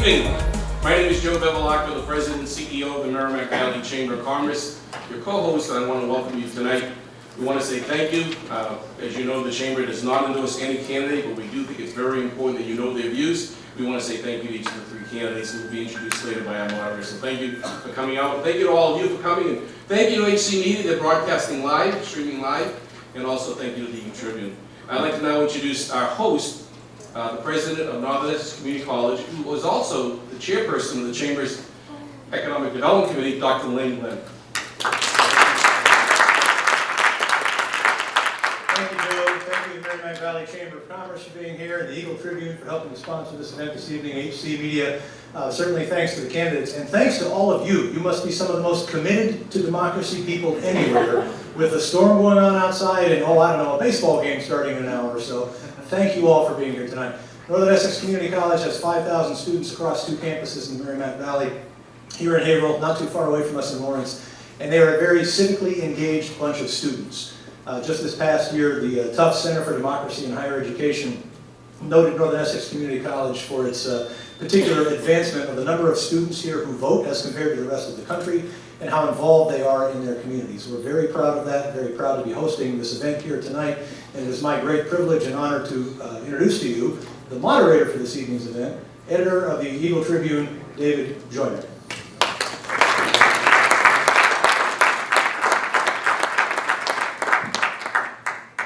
evening. My name is Joe Bevilacqua, the President and CEO of the Merrimack Valley Chamber of Commerce. Your co-host, and I want to welcome you tonight. We want to say thank you. As you know, the Chamber does not endorse any candidate, but we do think it's very important that you know their views. We want to say thank you to each of the three candidates who will be introduced later by our moderator. So thank you for coming out. Thank you to all of you for coming. And thank you to HC Media, they're broadcasting live, streaming live. And also thank you to the Eagle Tribune. I'd like to now introduce our host, the President of Northern Essex Community College, who was also the chairperson of the Chamber's Economic Development Committee, Dr. Lane Glenn. Thank you, Joe. Thank you to the Merrimack Valley Chamber of Commerce for being here, and the Eagle Tribune for helping to sponsor this event this evening, HC Media. Certainly thanks to the candidates, and thanks to all of you. You must be some of the most committed to democracy people anywhere, with a storm going on outside and, I don't know, a baseball game starting in an hour or so. Thank you all for being here tonight. Northern Essex Community College has 5,000 students across 2 campuses in the Merrimack Valley, here in Haverhill, not too far away from us in Lawrence, and they are a very civically engaged bunch of students. Just this past year, the Tufts Center for Democracy and Higher Education noted Northern Essex Community College for its particular advancement of the number of students here who vote as compared to the rest of the country, and how involved they are in their communities. We're very proud of that, very proud to be hosting this event here tonight, and it is my great privilege and honor to introduce to you the moderator for this evening's event, editor of the Eagle Tribune, David Joyner.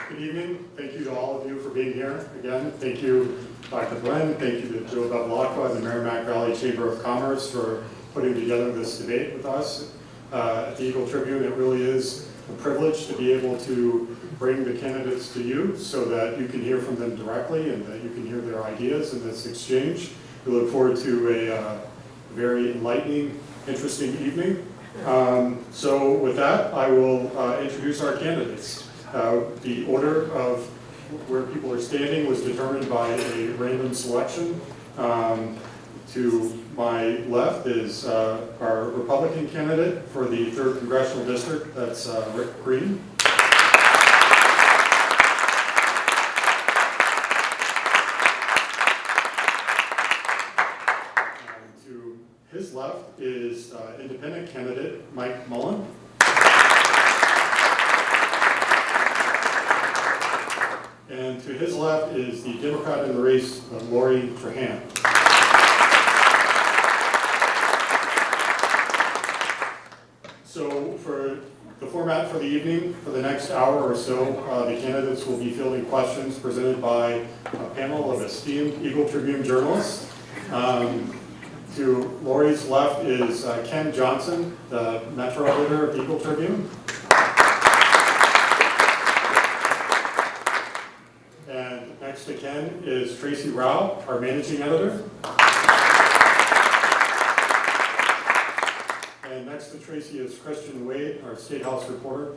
Good evening. Thank you to all of you for being here. Again, thank you, Dr. Glenn. Thank you to Joe Bevilacqua and the Merrimack Valley Chamber of Commerce for putting together this debate with us. At the Eagle Tribune, it really is a privilege to be able to bring the candidates to you so that you can hear from them directly and that you can hear their ideas in this exchange. We look forward to a very enlightening, interesting evening. So with that, I will introduce our candidates. The order of where people are standing was determined by a random selection. To my left is our Republican candidate for the 3rd Congressional District, that's Rick Green. And to his left is independent candidate Mike Mullen. And to his left is the Democrat in the race, Lori Trahan. So for the format for the evening, for the next hour or so, the candidates will be fielding questions presented by a panel of esteemed Eagle Tribune journalists. To Lori's left is Ken Johnson, the Metro editor of Eagle Tribune. And next to Ken is Tracy Rao, our managing editor. And next to Tracy is Christian Wade, our State House reporter.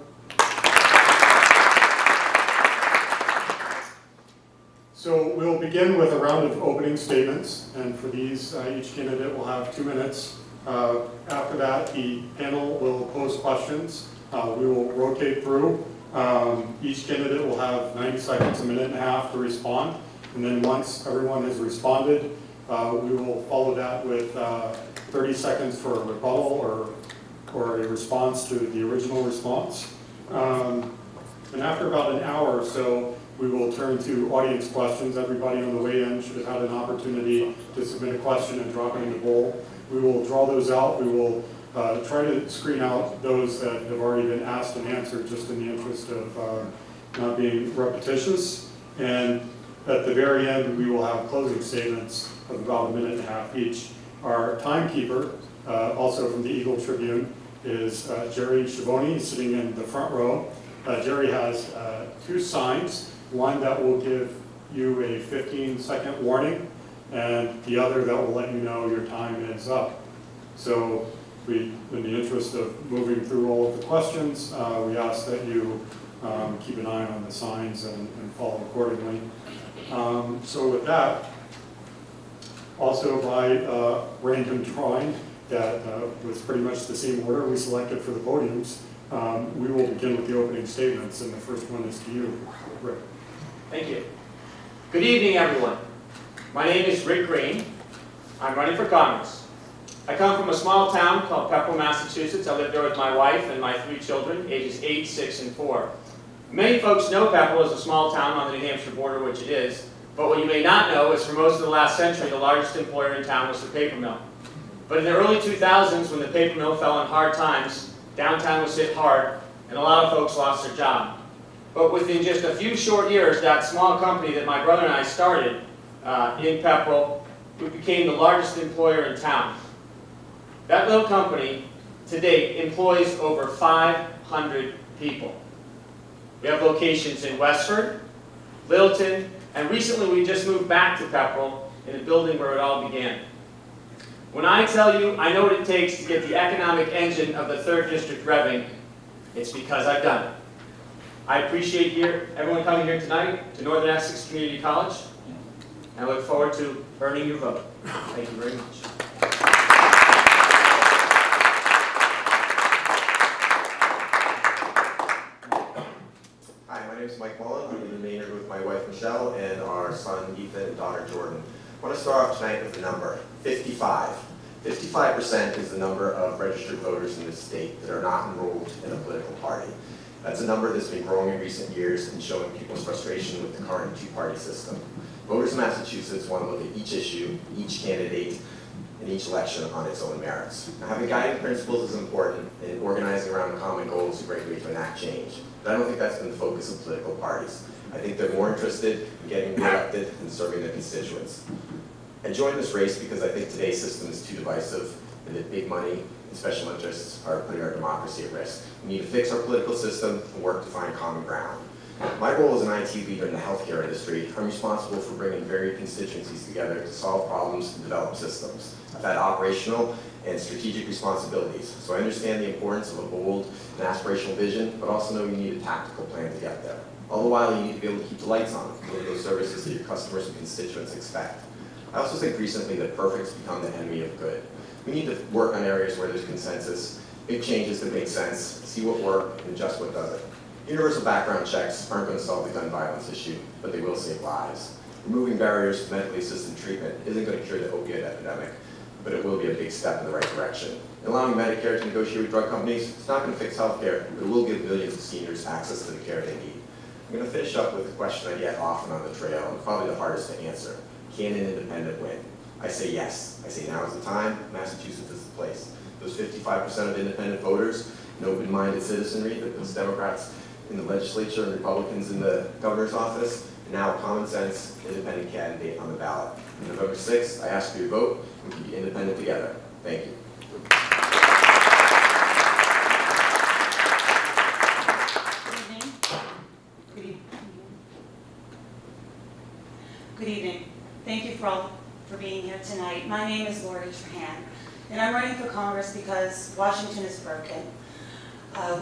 So we'll begin with a round of opening statements, and for these, each candidate will have 2 minutes. After that, the panel will pose questions. We will rotate through. Each candidate will have 90 seconds, a minute and a half to respond, and then once everyone has responded, we will follow that with 30 seconds for a rebuttal or a response to the original response. And after about an hour or so, we will turn to audience questions. Everybody on the way in should have had an opportunity to submit a question and drop it in the bowl. We will draw those out. We will try to screen out those that have already been asked and answered, just in the interest of not being repetitious. And at the very end, we will have closing statements of about a minute and a half each. Our timekeeper, also from the Eagle Tribune, is Jerry Schiavone, sitting in the front row. Jerry has 2 signs, one that will give you a 15-second warning, and the other that will let you know your time is up. So in the interest of moving through all of the questions, we ask that you keep an eye on the signs and follow accordingly. So with that, also by random drawing, that was pretty much the same order we selected for the podiums. We will begin with the opening statements, and the first one is to you, Rick. Thank you. Good evening, everyone. My name is Rick Green. I'm running for Congress. I come from a small town called Pepperell, Massachusetts. I live there with my wife and my 3 children, ages 8, 6, and 4. Many folks know Pepperell as a small town on the New Hampshire border, which it is. But what you may not know is for most of the last century, the largest employer in town was the paper mill. But in the early 2000s, when the paper mill fell in hard times, downtown was hit hard, and a lot of folks lost their job. But within just a few short years, that small company that my brother and I started in Pepperell, we became the largest employer in town. That little company, to date, employs over 500 people. We have locations in Westford, Littleton, and recently we just moved back to Pepperell in a building where it all began. When I tell you I know what it takes to get the economic engine of the 3rd District revving, it's because I've done it. I appreciate everyone coming here tonight to Northern Essex Community College, and I look forward to earning your vote. Thank you very much. Hi, my name is Mike Mullen. I'm in Maynard with my wife Michelle and our son Ethan and daughter Jordan. I want to start off tonight with the number, 55. 55% is the number of registered voters in this state that are not enrolled in a political party. That's a number that's been growing in recent years and showing people's frustration with the current 2-party system. Voters in Massachusetts want to look at each issue, each candidate, and each election on its own merits. Now, having guiding principles is important, and organizing around a common goal is a great way to enact change. But I don't think that's been the focus of political parties. I think they're more interested in getting elected and serving their constituents. I joined this race because I think today's system is too divisive, and that big money and special interests are putting our democracy at risk. We need to fix our political system and work to find common ground. My role as an IT leader in the healthcare industry, I'm responsible for bringing varied constituencies together to solve problems and develop systems. I've had operational and strategic responsibilities, so I understand the importance of a bold and aspirational vision, but also know you need a tactical plan to get there. All the while, you need to be able to keep the lights on, deliver those services that your customers and constituents expect. I also think recently that perfect's become the enemy of good. We need to work on areas where there's consensus, make changes that make sense, see what works, and adjust what doesn't. Universal background checks aren't going to solve the gun violence issue, but they will save lives. Removing barriers to medically assisted treatment isn't going to cure the opioid epidemic, but it will be a big step in the right direction. Allowing Medicare to negotiate with drug companies, it's not going to fix healthcare, but it will give millions of seniors access to the care they need. I'm going to finish up with a question I get often on the trail, and probably the hardest to answer. Can an independent win? I say yes. I say now is the time. Massachusetts is the place. Those 55% of independent voters, an open-minded citizenry that puts Democrats in the legislature and Republicans in the governor's office, and now a common sense independent candidate on the ballot. On November 6th, I ask for your vote, and we can be independent together. Thank you. Good evening. Thank you for being here tonight. My name is Lori Trahan, and I'm running for Congress because Washington is broken.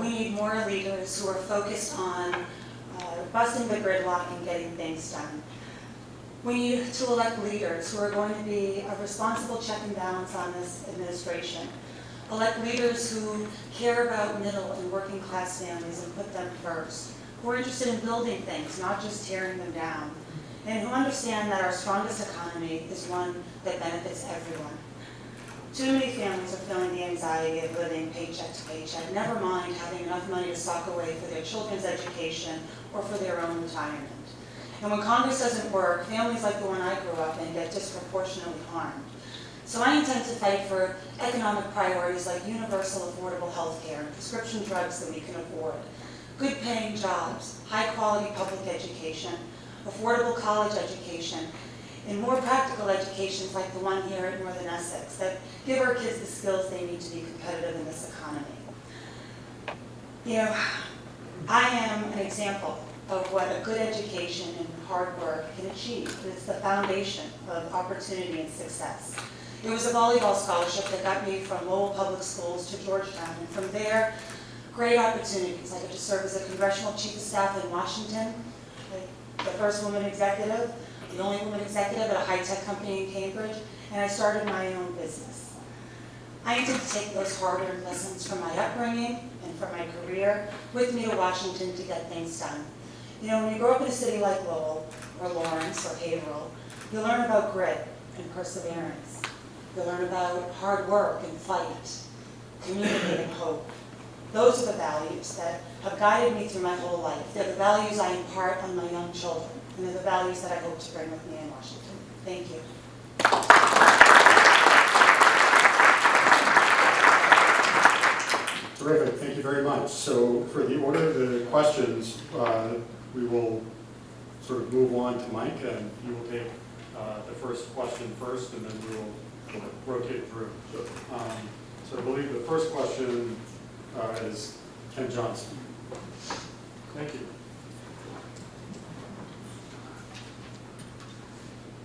We need more leaders who are focused on busting the gridlock and getting things done. We need to elect leaders who are going to be a responsible check and balance on this administration. Elect leaders who care about middle and working class families and put them first. Who are interested in building things, not just tearing them down. And who understand that our strongest economy is one that benefits everyone. Too many families are feeling the anxiety of living paycheck to paycheck, never mind having enough money to sock away for their children's education or for their own retirement. And when Congress doesn't work, families like the one I grew up in get disproportionately harmed. So I intend to fight for economic priorities like universal affordable health care and prescription drugs that we can afford, good paying jobs, high quality public education, affordable college education, and more practical educations like the one here at Northern Essex that give our kids the skills they need to be competitive in this economy. You know, I am an example of what a good education and hard work can achieve. It's the foundation of opportunity and success. It was a volleyball scholarship that got me from Lowell Public Schools to Georgetown, and from there, great opportunities. I got to serve as a Congressional Chief of Staff in Washington, the first woman executive, the only woman executive at a high-tech company in Cambridge, and I started my own business. I intend to take those hard-earned lessons from my upbringing and from my career with me to Washington to get things done. You know, when you grow up in a city like Lowell, or Lawrence, or Haverhill, you learn about grit and perseverance. They learn about hard work and fight, community and hope. Those are the values that have guided me through my whole life. They're the values I impart on my young children, and they're the values that I hope to bring with me in Washington. Thank you. Terrific, thank you very much. So for the order of the questions, we will sort of move on to Mike, and you will take the first question first, and then we will sort of rotate through. So I believe the first question is Ken Johnson. Thank you.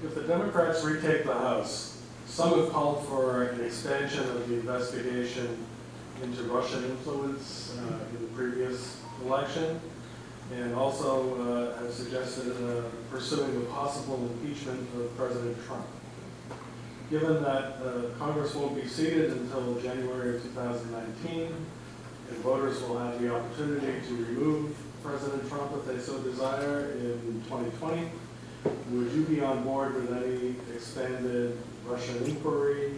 If the Democrats retake the House, some have called for an expansion of the investigation into Russian influence in the previous election, and also have suggested pursuing the possible impeachment of President Trump. Given that Congress won't be seated until January of 2019, and voters will have the opportunity to remove President Trump if they so desire in 2020, would you be on board with any expanded Russian inquiry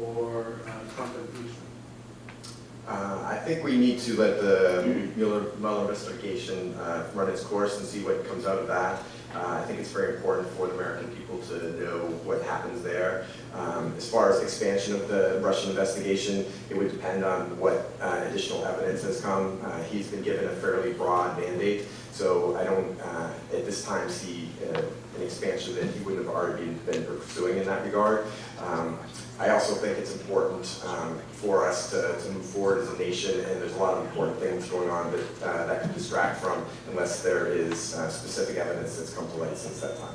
or Trump impeachment? I think we need to let the Mueller investigation run its course and see what comes out of that. I think it's very important for the American people to know what happens there. As far as expansion of the Russian investigation, it would depend on what additional evidence has come. He's been given a fairly broad mandate, so I don't at this time see an expansion that he wouldn't have already been pursuing in that regard. I also think it's important for us to move forward as a nation, and there's a lot of important things going on that can distract from unless there is specific evidence that's come to light since that time.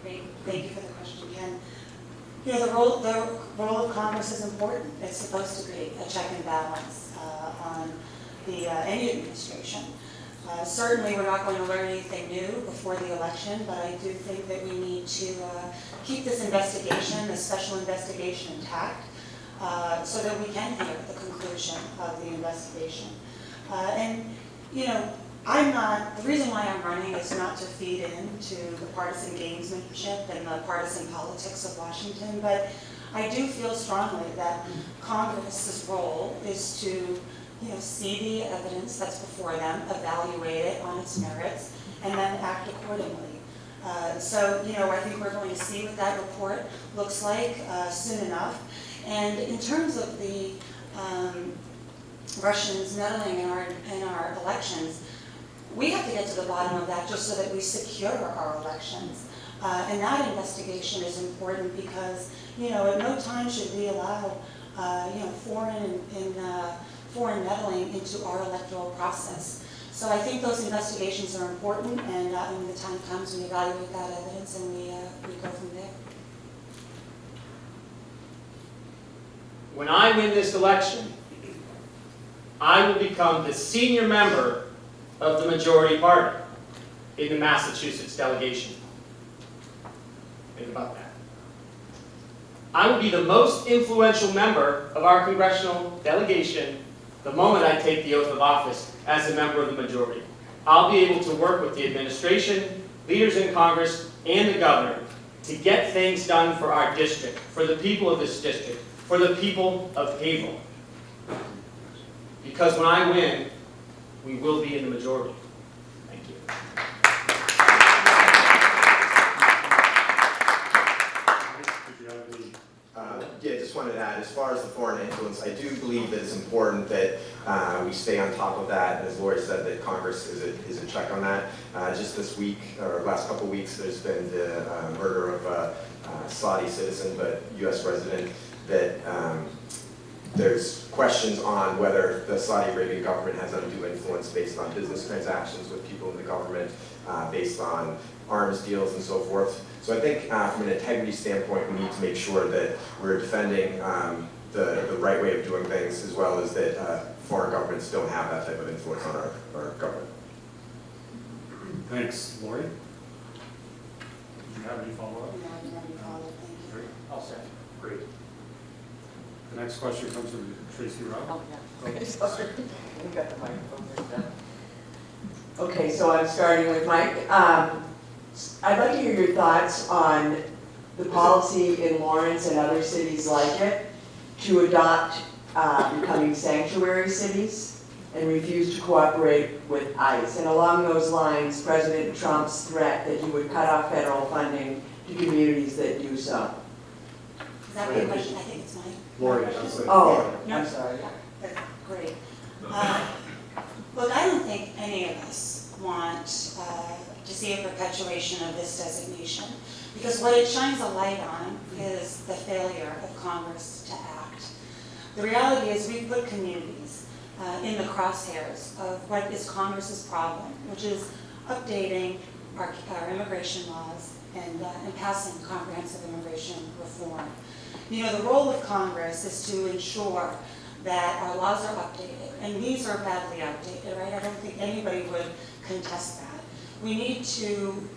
Great. Thank you for the question, Ken. You know, the role of Congress is important. It's supposed to be a check and balance on any administration. Certainly, we're not going to learn anything new before the election, but I do think that we need to keep this investigation, this special investigation, intact, so that we can hear the conclusion of the investigation. And, you know, the reason why I'm running is not to feed into the partisan gamesmanship and the partisan politics of Washington, but I do feel strongly that Congress's role is to see the evidence that's before them, evaluate it on its merits, and then act accordingly. So, I think we're going to see what that report looks like soon enough. And in terms of the Russians meddling in our elections, we have to get to the bottom of that just so that we secure our elections. And that investigation is important because, at no time should we allow, foreign meddling into our electoral process. So I think those investigations are important, and when the time comes, we evaluate that evidence and we go from there. When I win this election, I will become the senior member of the majority party in the Massachusetts delegation. Think about that. I will be the most influential member of our congressional delegation the moment I take the oath of office as a member of the majority. I'll be able to work with the administration, leaders in Congress, and the governor to get things done for our district, for the people of this district, for the people of Haverhill. Because when I win, we will be in the majority. Thank you. Yeah, just wanted to add, as far as the foreign influence, I do believe that it's important that we stay on top of that. And as Lori said, that Congress is a check on that. Just this week, or last couple of weeks, there's been the murder of a Saudi citizen, but U.S. resident, that there's questions on whether the Saudi Arabian government has undue influence based on business transactions with people in the government, based on arms deals and so forth. So I think from an integrity standpoint, we need to make sure that we're defending the right way of doing things, as well as that foreign governments don't have that type of influence on our government. Thanks. Lori? Do you have any follow-up? No, I didn't have any follow-up. Thank you. Great. All set. Great. The next question comes from Tracy Rowe. Oh, yeah. Sorry. We got the microphone turned down. Okay, so I'm starting with Mike. I'd like to hear your thoughts on the policy in Lawrence and other cities like it to adopt becoming sanctuary cities and refuse to cooperate with ICE. And along those lines, President Trump's threat that he would cut off federal funding to communities that do so. Is that your question? I think it's mine. Lori, Oh, No. I'm sorry. That's great. Look, I don't think any of us want to see a perpetuation of this designation, because what it shines a light on is the failure of Congress to act. The reality is we've put communities in the crosshairs of what is Congress's problem, which is updating our immigration laws and passing comprehensive immigration reform. You know, the role of Congress is to ensure that our laws are updated, and these are badly outdated, right? I don't think anybody would contest that. We need to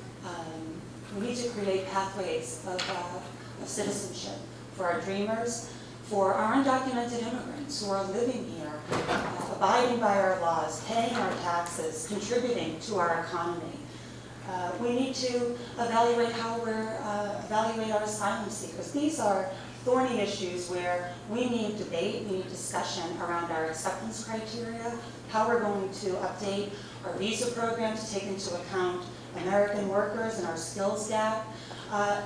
create pathways of citizenship for our dreamers, for our undocumented immigrants who are living here, abiding by our laws, paying our taxes, contributing to our economy. We need to evaluate how we're evaluate our asylum seekers. These are thorny issues where we need debate, we need discussion around our acceptance criteria, how we're going to update our visa program to take into account American workers and our skills gap,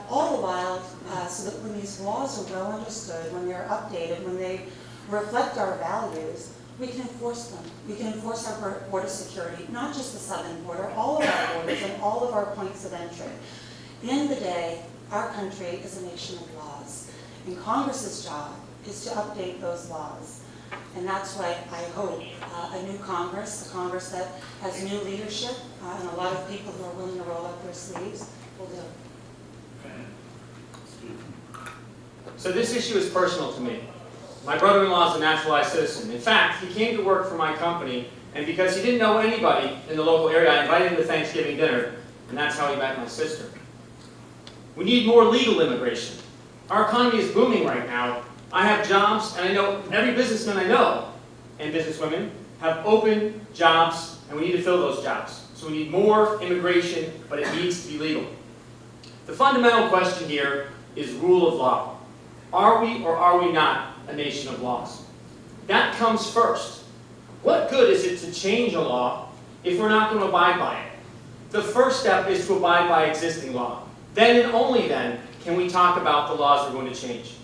all the while so that when these laws are well understood, when they're updated, when they reflect our values, we can enforce them. We can enforce our border security, not just the southern border, all of our borders and all of our points of entry. At the end of the day, our country is a nation of laws, and Congress's job is to update those laws. And that's what I hope a new Congress, a Congress that has new leadership and a lot of people who are willing to roll up their sleeves will do. So this issue is personal to me. My brother-in-law is a naturalized citizen. In fact, he came to work for my company, and because he didn't know anybody in the local area, I invited him to Thanksgiving dinner, and that's how he met my sister. We need more legal immigration. Our economy is booming right now. I have jobs, and I know every businessman I know, and businesswomen, have open jobs, and we need to fill those jobs. So we need more immigration, but it needs to be legal. The fundamental question here is rule of law. Are we or are we not a nation of laws? That comes first. What good is it to change a law if we're not going to abide by it? The first step is to abide by existing law. Then and only then can we talk about the laws we're going to change.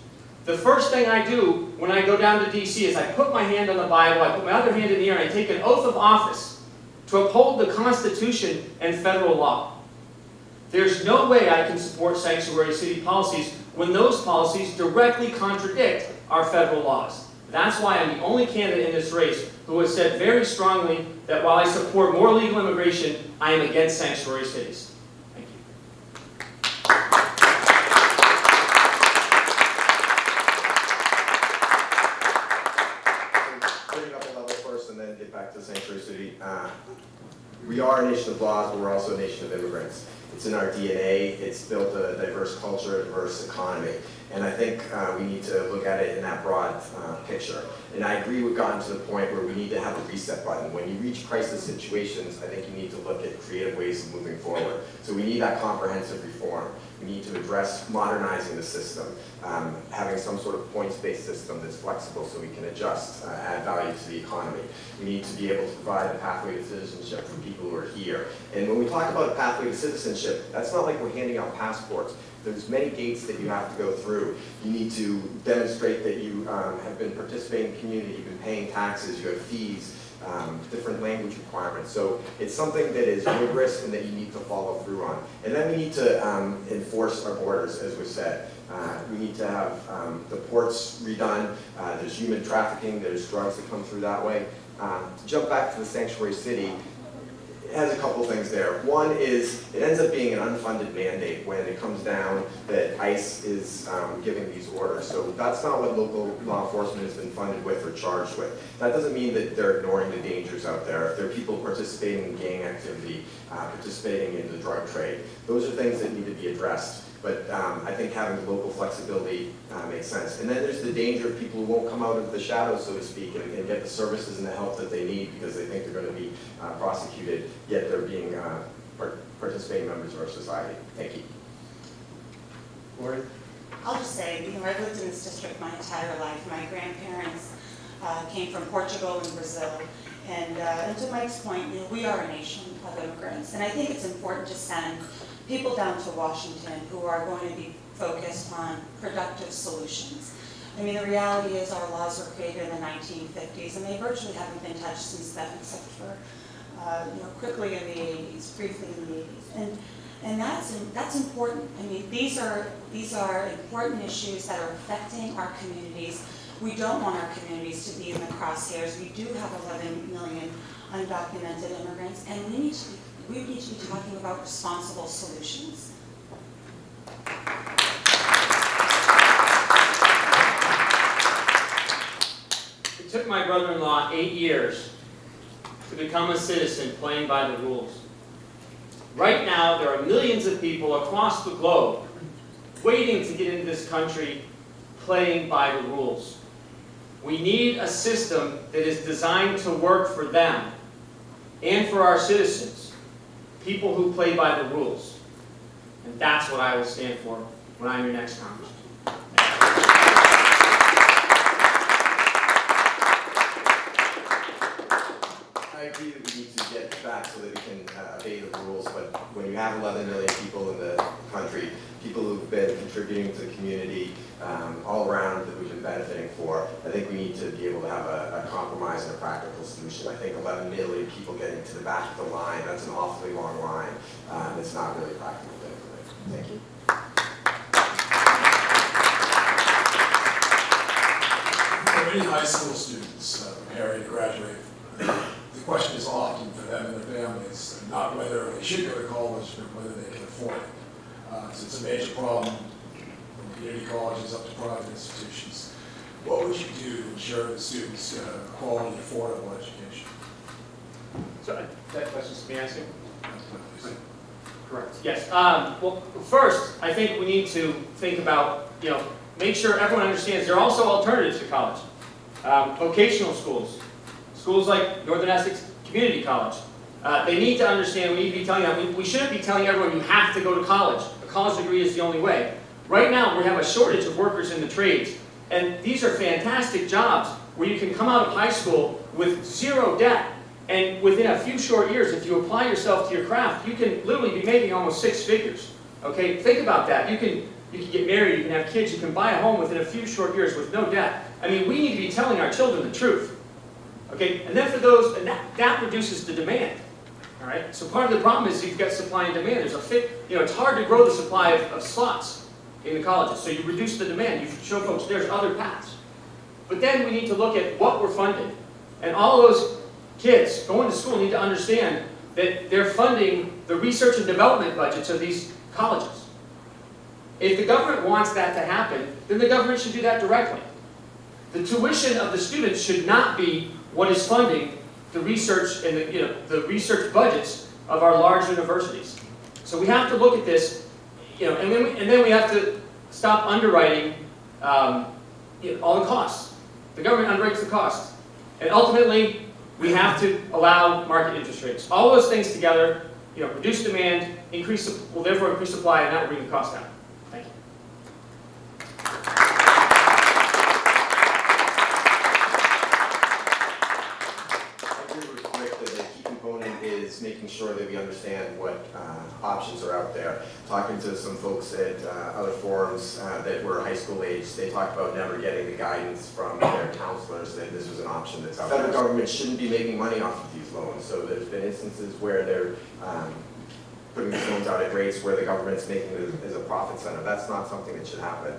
The first thing I do when I go down to DC is I put my hand on the Bible, I put my other hand in the air, and I take an oath of office to uphold the Constitution and federal law. There's no way I can support sanctuary city policies when those policies directly contradict our federal laws. That's why I'm the only candidate in this race who has said very strongly that while I support more legal immigration, I am against sanctuary cities. Thank you. Bring it up a level first and then get back to sanctuary city. We are a nation of laws, but we're also a nation of immigrants. It's in our DNA. It's built a diverse culture, a diverse economy. And I think we need to look at it in that broad picture. And I agree we've gotten to the point where we need to have a reset button. When you reach crisis situations, I think you need to look at creative ways of moving forward. So we need that comprehensive reform. We need to address modernizing the system, having some sort of points-based system that's flexible so we can adjust, add value to the economy. We need to be able to provide a pathway to citizenship for people who are here. And when we talk about a pathway to citizenship, that's not like we're handing out passports. There's many gates that you have to go through. You need to demonstrate that you have been participating in the community, you've been paying taxes, you have fees, different language requirements. So it's something that is rigorous and that you need to follow through on. And then we need to enforce our borders, as was said. We need to have the ports redone. There's human trafficking, there's drugs that come through that way. To jump back to the sanctuary city, it has a couple things there. One is it ends up being an unfunded mandate when it comes down that ICE is giving these orders. So that's not what local law enforcement has been funded with or charged with. That doesn't mean that they're ignoring the dangers out there. If there are people participating in gang activity, participating in the drug trade, those are things that need to be addressed. But I think having local flexibility makes sense. And then there's the danger of people who won't come out of the shadows, so to speak, and get the services and the help that they need because they think they're going to be prosecuted, yet they're being participating members of our society. Thank you. Lori? I'll just say, I've lived in this district my entire life. My grandparents came from Portugal and Brazil. And to Mike's point, we are a nation of immigrants. And I think it's important to send people down to Washington who are going to be focused on productive solutions. I mean, the reality is our laws were created in the 1950s, and they virtually haven't been touched since then, except for quickly in the 80s, briefly in the 80s. And that's important. I mean, these are important issues that are affecting our communities. We don't want our communities to be in the crosshairs. We do have 11 million undocumented immigrants, and we need to be talking about responsible solutions. It took my brother-in-law 8 years to become a citizen playing by the rules. Right now, there are millions of people across the globe waiting to get into this country playing by the rules. We need a system that is designed to work for them and for our citizens, people who play by the rules. And that's what I will stand for when I'm your next congressman. I agree that we need to get back so that we can obey the rules, but when you have 11 million people in the country, people who've been contributing to the community all around that we've been benefiting for, I think we need to be able to have a compromise and a practical solution. I think 11 million people getting to the back of the line, that's an awfully long line. It's not really practical to implement. Thank you. For many high school students preparing to graduate, the question is often for them and their families not whether they should go to college, but whether they can afford it. So it's a major problem from community colleges up to private institutions. What would you do to ensure that students quality, affordable education? So that question's to be asking? Correct. Yes. Well, first, I think we need to think about, make sure everyone understands there are also alternatives to college. Vocational schools, schools like Northern Essex Community College. They need to understand, we need to be telling them, we shouldn't be telling everyone you have to go to college. A college degree is the only way. Right now, we have a shortage of workers in the trades. And these are fantastic jobs where you can come out of high school with zero debt. And within a few short years, if you apply yourself to your craft, you can literally be making almost 6 figures. Okay, think about that. You can get married, you can have kids, you can buy a home within a few short years with no debt. I mean, we need to be telling our children the truth. Okay, and then for those, and that reduces the demand. All right, so part of the problem is you've got supply and demand. There's it's hard to grow the supply of slots in the colleges, so you reduce the demand. You show folks there's other paths. But then we need to look at what we're funding. And all those kids going to school need to understand that they're funding the research and development budgets of these colleges. If the government wants that to happen, then the government should do that directly. The tuition of the students should not be what is funding the research and the research budgets of our large universities. So we have to look at this, and then we have to stop underwriting all the costs. The government underwrites the costs, and ultimately we have to allow market interest rates. All those things together, reduce demand, will therefore increase supply, and that will bring the cost down. Thank you. Is making sure that we understand what options are out there. Talking to some folks at other forums that were high school age, they talked about never getting the guidance from their counselors that this was an option that's out there. The federal government shouldn't be making money off of these loans, so there's been instances where they're putting these loans out at rates where the government's making it as a profit center. That's not something that should happen.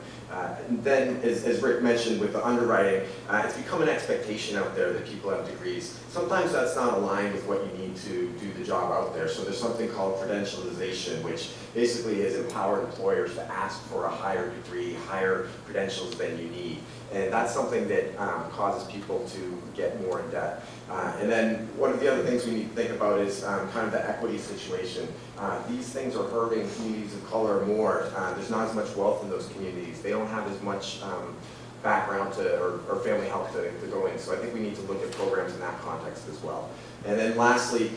And then, as Rick mentioned with the underwriting, it's become an expectation out there that people have degrees. Sometimes that's not aligned with what you need to do the job out there. So there's something called credentialization, which basically has empowered employers to ask for a higher degree, higher credentials than you need. And that's something that causes people to get more in debt. And then one of the other things we need to think about is kind of the equity situation. These things are hurting communities of color more. There's not as much wealth in those communities. They don't have as much background to, or family help to go in. So I think we need to look at programs in that context as well. And then lastly,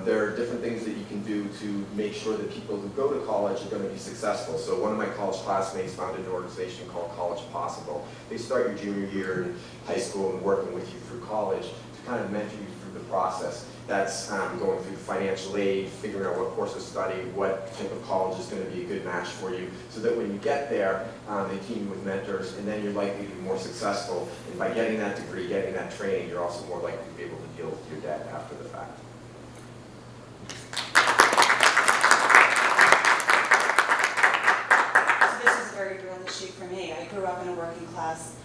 there are different things that you can do to make sure that people who go to college are going to be successful. So one of my college classmates founded an organization called College Possible. They start your junior year in high school and working with you through college to kind of mentor you through the process. That's going through financial aid, figuring out what course of study, what type of college is going to be a good match for you, so that when you get there, they team you with mentors, and then you're likely to be more successful. And by getting that degree, getting that training, you're also more likely to be able to deal with your debt after the fact. So this is a very real issue for me. I grew up in a working class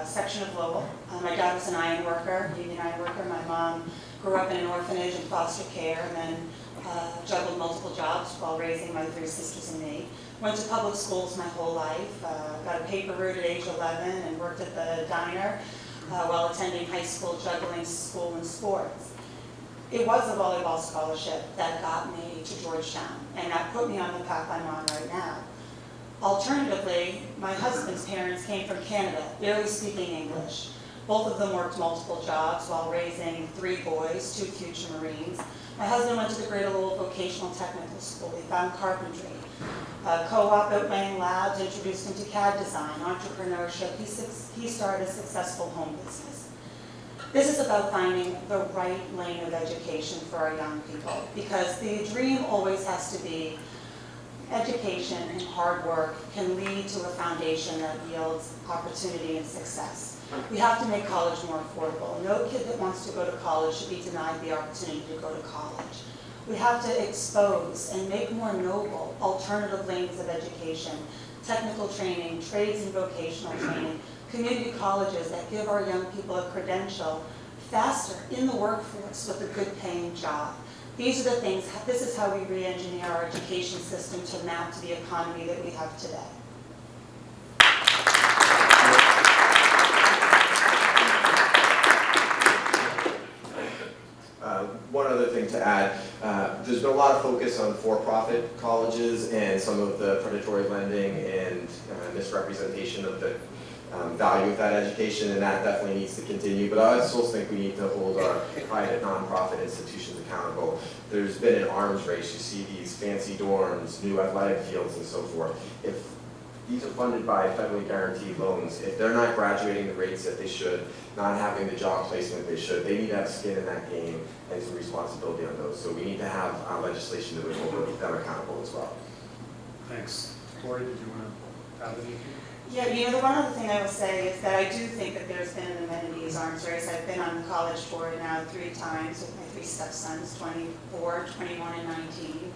section of Lowell. My dad was an iron worker, union iron worker. My mom grew up in an orphanage and foster care, and then juggled multiple jobs while raising my 3 sisters and me. Went to public schools my whole life, got a paper route at age 11 and worked at the diner while attending high school, juggling school and sports. It was a volleyball scholarship that got me to Georgetown, and that put me on the path I'm on right now. Alternatively, my husband's parents came from Canada, barely speaking English. Both of them worked multiple jobs while raising 3 boys, 2 future Marines. My husband went to the Greater Lowell Vocational Technical School. He found carpentry. Co-op at Wang Labs introduced him to CAD design, entrepreneurship. He started a successful home business. This is about finding the right lane of education for our young people, because the dream always has to be education, and hard work can lead to a foundation that yields opportunity and success. We have to make college more affordable. No kid that wants to go to college should be denied the opportunity to go to college. We have to expose and make more noble alternative lanes of education, technical training, trades and vocational training, community colleges that give our young people a credential faster in the workforce with a good paying job. These are the things, this is how we re-engineer our education system to map to the economy that we have today. One other thing to add, there's been a lot of focus on for-profit colleges and some of the predatory lending and misrepresentation of the value of that education, and that definitely needs to continue. But I also think we need to hold our private nonprofit institutions accountable. There's been an arms race. You see these fancy dorms, new athletic fields, and so forth. If these are funded by federally guaranteed loans, if they're not graduating the rates that they should, not having the job placement they should, they need to have skin in that game and some responsibility on those. So we need to have legislation that would hold them accountable as well. Thanks. Lori, did you want to add anything? Yeah, the one other thing I will say is that I do think that there's been an amenities arms race. I've been on the college board now 3 times with my 3 stepsons, 24, 21, and 19.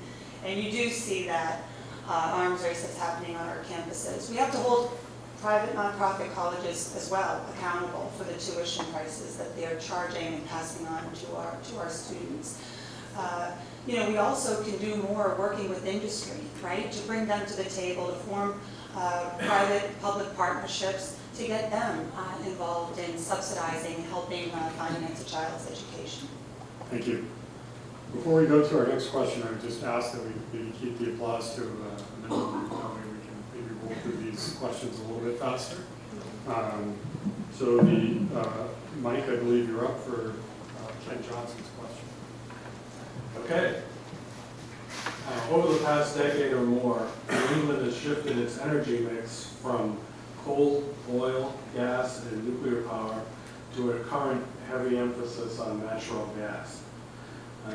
And you do see that arms race that's happening on our campuses. We have to hold private nonprofit colleges as well accountable for the tuition prices that they're charging and passing on to our students. We also can do more working with industry, right, to bring them to the table, to form private-public partnerships to get them involved in subsidizing, helping finance a child's education. Thank you. Before we go to our next question, I would just ask that we maybe keep the applause to a minimum. That way we can maybe roll through these questions a little bit faster. So Mike, I believe you're up for Ken Johnson's question. Okay. Over the past decade or more, New England has shifted its energy mix from coal, oil, gas, and nuclear power to a current heavy emphasis on natural gas.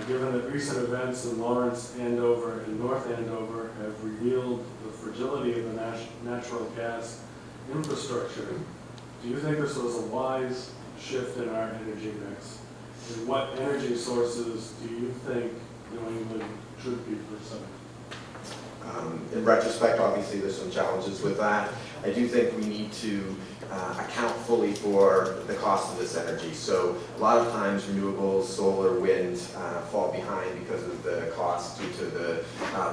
Given that recent events in Lawrence, Andover, and North Andover have revealed the fragility of the natural gas infrastructure, do you think this was a wise shift in our energy mix? And what energy sources do you think New England should be pursuing? In retrospect, obviously, there's some challenges with that. I do think we need to account fully for the cost of this energy. So a lot of times renewables, solar, wind fall behind because of the cost due to the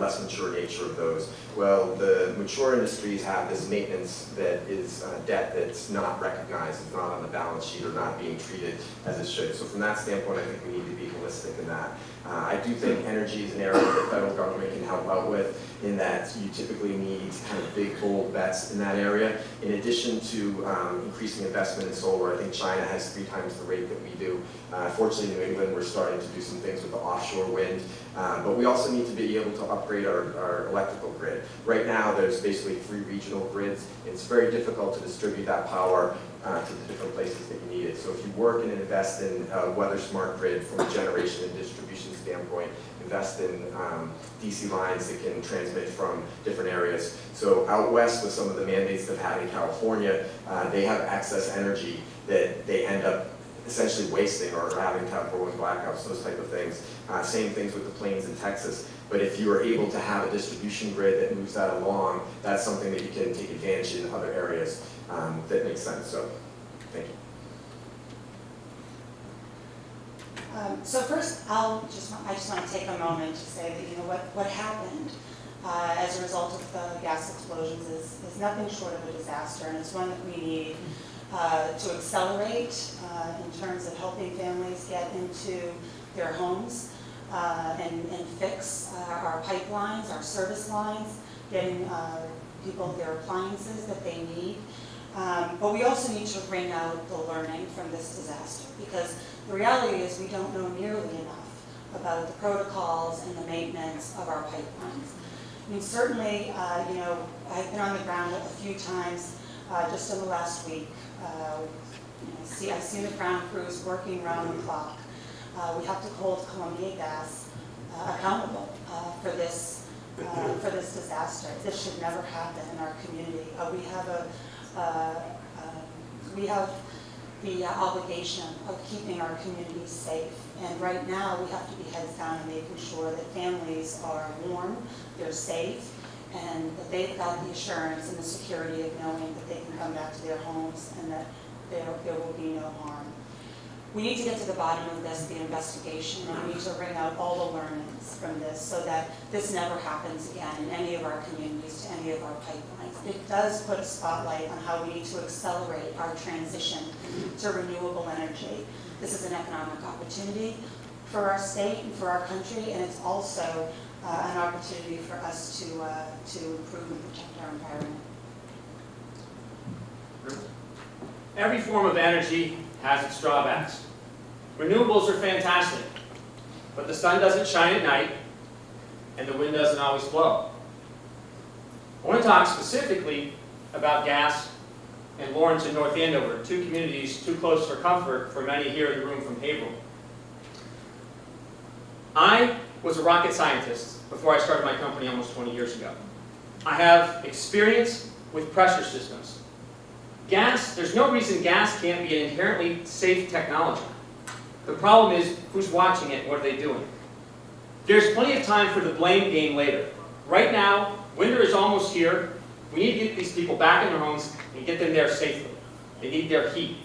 less mature nature of those. Well, the mature industries have this maintenance that is debt that's not recognized, it's not on the balance sheet or not being treated as it should. So from that standpoint, I think we need to be holistic in that. I do think energy is an area that the federal government can help out with, in that you typically need kind of big, bold bets in that area. In addition to increasing investment in solar, I think China has 3 times the rate that we do. Fortunately, in New England, we're starting to do some things with the offshore wind, but we also need to be able to upgrade our electrical grid. Right now, there's basically 3 regional grids. It's very difficult to distribute that power to the different places that you need it. So if you work and invest in a weather-smart grid from a generation and distribution standpoint, invest in DC lines that can transmit from different areas. So out west with some of the mandates they've had in California, they have excess energy that they end up essentially wasting or having to have rolling blackouts, those type of things. Same things with the plains in Texas. But if you are able to have a distribution grid that moves that along, that's something that you can take advantage in other areas that makes sense. So, thank you. So first, I just want to take a moment to say that, you know, what happened as a result of the gas explosions is nothing short of a disaster, and it's one that we need to accelerate in terms of helping families get into their homes and fix our pipelines, our service lines, getting people their appliances that they need. But we also need to bring out the learning from this disaster, because the reality is we don't know nearly enough about the protocols and the maintenance of our pipelines. I mean, certainly, you know, I've been on the ground a few times just in the last week. You know, I've seen the ground crews working around the clock. We have to hold Columbia Gas accountable for this disaster. This should never happen in our community. We have the obligation of keeping our communities safe. And right now, we have to be heads down and making sure that families are warm, they're safe, and that they've got the assurance and the security of knowing that they can come back to their homes and that there will be no harm. We need to get to the bottom of this, the investigation, and we need to bring out all the learnings from this so that this never happens again in any of our communities, to any of our pipelines. It does put a spotlight on how we need to accelerate our transition to renewable energy. This is an economic opportunity for our state and for our country, and it's also an opportunity for us to improve and protect our environment. Every form of energy has its drawbacks. Renewables are fantastic, but the sun doesn't shine at night, and the wind doesn't always blow. I want to talk specifically about gas and Lawrence and North Andover, 2 communities too close for comfort for many here in the room from Haverhill. I was a rocket scientist before I started my company almost 20 years ago. I have experience with pressure systems. Gas, there's no reason gas can't be an inherently safe technology. The problem is, who's watching it, what are they doing? There's plenty of time for the blame game later. Right now, winter is almost here. We need to get these people back in their homes and get them there safely. They need their heat.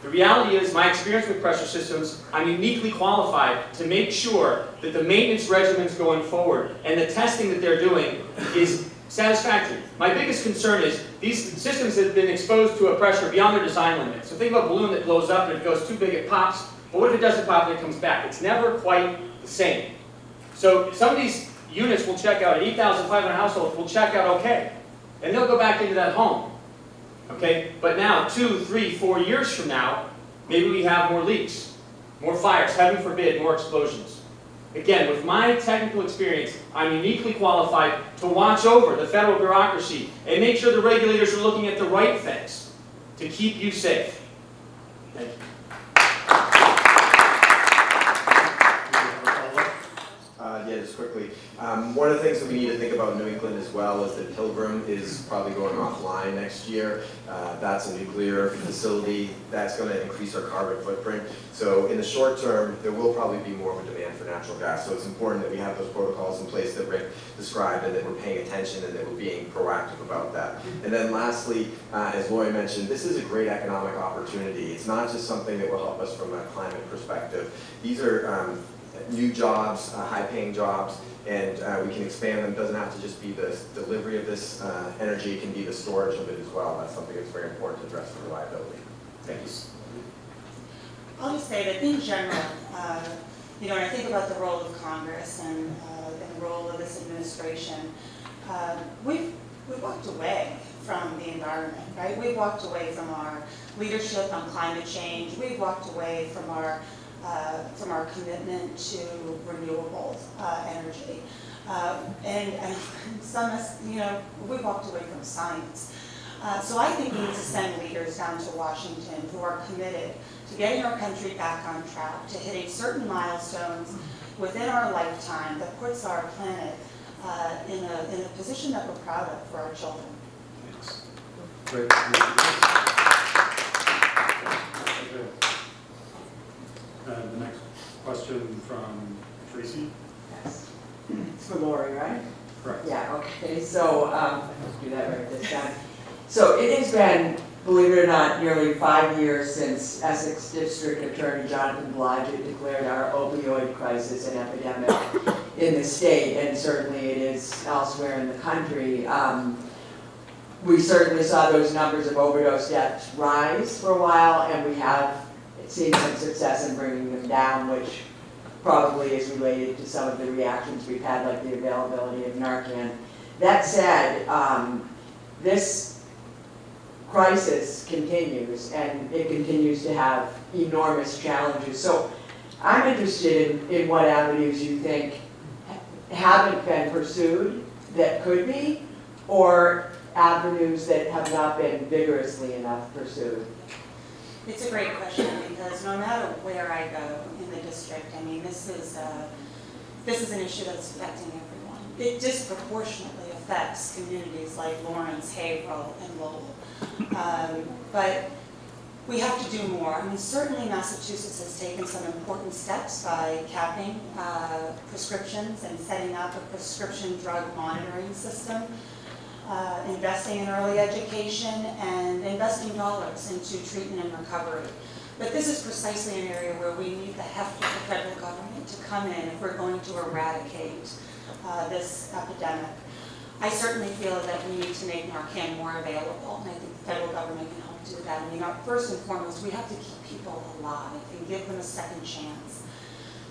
The reality is, my experience with pressure systems, I'm uniquely qualified to make sure that the maintenance regimens going forward and the testing that they're doing is satisfactory. My biggest concern is these systems have been exposed to a pressure beyond their design limit. So think of a balloon that blows up and if it goes too big it pops, but what if it doesn't pop and it comes back? It's never quite the same. So some of these units will check out, 8,500 households will check out okay, and they'll go back into that home. Okay, but now 2, 3, 4 years from now, maybe we have more leaks, more fires, heaven forbid, more explosions. Again, with my technical experience, I'm uniquely qualified to watch over the federal bureaucracy and make sure the regulators are looking at the right things to keep you safe. Thank you. Yeah, just quickly. One of the things that we need to think about in New England as well is that Pilgrim is probably going offline next year. That's a nuclear facility. That's going to increase our carbon footprint. So in the short term, there will probably be more of a demand for natural gas. So it's important that we have those protocols in place that Rick described and that we're paying attention and that we're being proactive about that. And then lastly, as Lori mentioned, this is a great economic opportunity. It's not just something that will help us from a climate perspective. These are new jobs, high-paying jobs, and we can expand them. It doesn't have to just be the delivery of this energy, it can be the storage of it as well. That's something that's very important to address the reliability. Thank you. I'll just say that in general, you know, when I think about the role of Congress and the role of this administration, we've walked away from the environment, right? We've walked away from our leadership on climate change. We've walked away from our commitment to renewable energy. And some, we've walked away from science. So I think we need to send leaders down to Washington who are committed to getting our country back on track, to hitting certain milestones within our lifetime that puts our planet in a position that we're proud of for our children. Thanks. Great. The next question from Tracy. Yes. It's for Lori, right? Correct. Yeah, okay, so, let's do that right this time. So it has been, believe it or not, nearly 5 years since Essex District Attorney Jonathan Blodgett declared our opioid crisis an epidemic in the state, and certainly it is elsewhere in the country. We certainly saw those numbers of overdose deaths rise for a while, and we have seen some success in bringing them down, which probably is related to some of the reactions we've had, like the availability of Narcan. That said, this crisis continues, and it continues to have enormous challenges. So I'm interested in what avenues you think haven't been pursued that could be, or avenues that have not been vigorously enough pursued. It's a great question because no matter where I go in the district, I mean, this is an issue that's affecting everyone. It disproportionately affects communities like Lawrence, Haverhill, and Lowell. But we have to do more. I mean, certainly Massachusetts has taken some important steps by capping prescriptions and setting up a prescription drug monitoring system. Investing in early education and investing dollars into treatment and recovery. But this is precisely an area where we need the heft of the federal government to come in if we're going to eradicate this epidemic. I certainly feel that we need to make Narcan more available, and I think the federal government can help do that. I mean, first and foremost, we have to keep people alive and give them a second chance.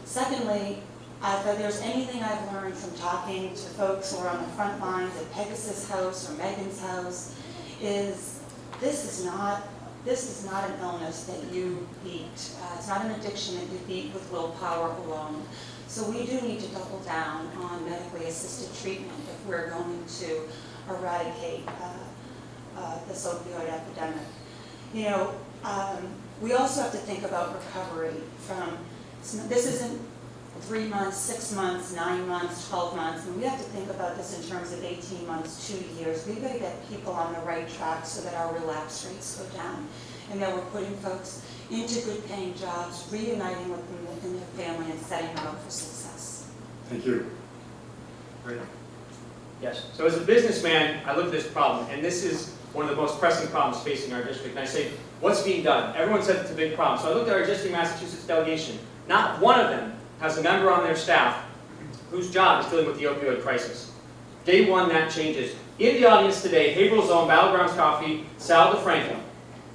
Secondly, if there's anything I've learned from talking to folks who are on the front lines at Pegasus House or Megan's house is this is not an illness that you beat. It's not an addiction that you beat with willpower alone. So we do need to double down on medically assisted treatment if we're going to eradicate this opioid epidemic. We also have to think about recovery from, this isn't 3 months, 6 months, 9 months, 12 months, and we have to think about this in terms of 18 months, 2 years. We've got to get people on the right track so that our relapse rates go down, and that we're putting folks into good paying jobs, reuniting with them and their family, and setting them up for success. Thank you. Great. Yes. So as a businessman, I look at this problem, and this is one of the most pressing problems facing our district. And I say, what's being done? Everyone says it's a big problem. So I looked at our existing Massachusetts delegation. Not one of them has a member on their staff whose job is dealing with the opioid crisis. Day one, that changes. In the audience today, Haverhill's own Battlegrounds Coffee, Sal DeFranco,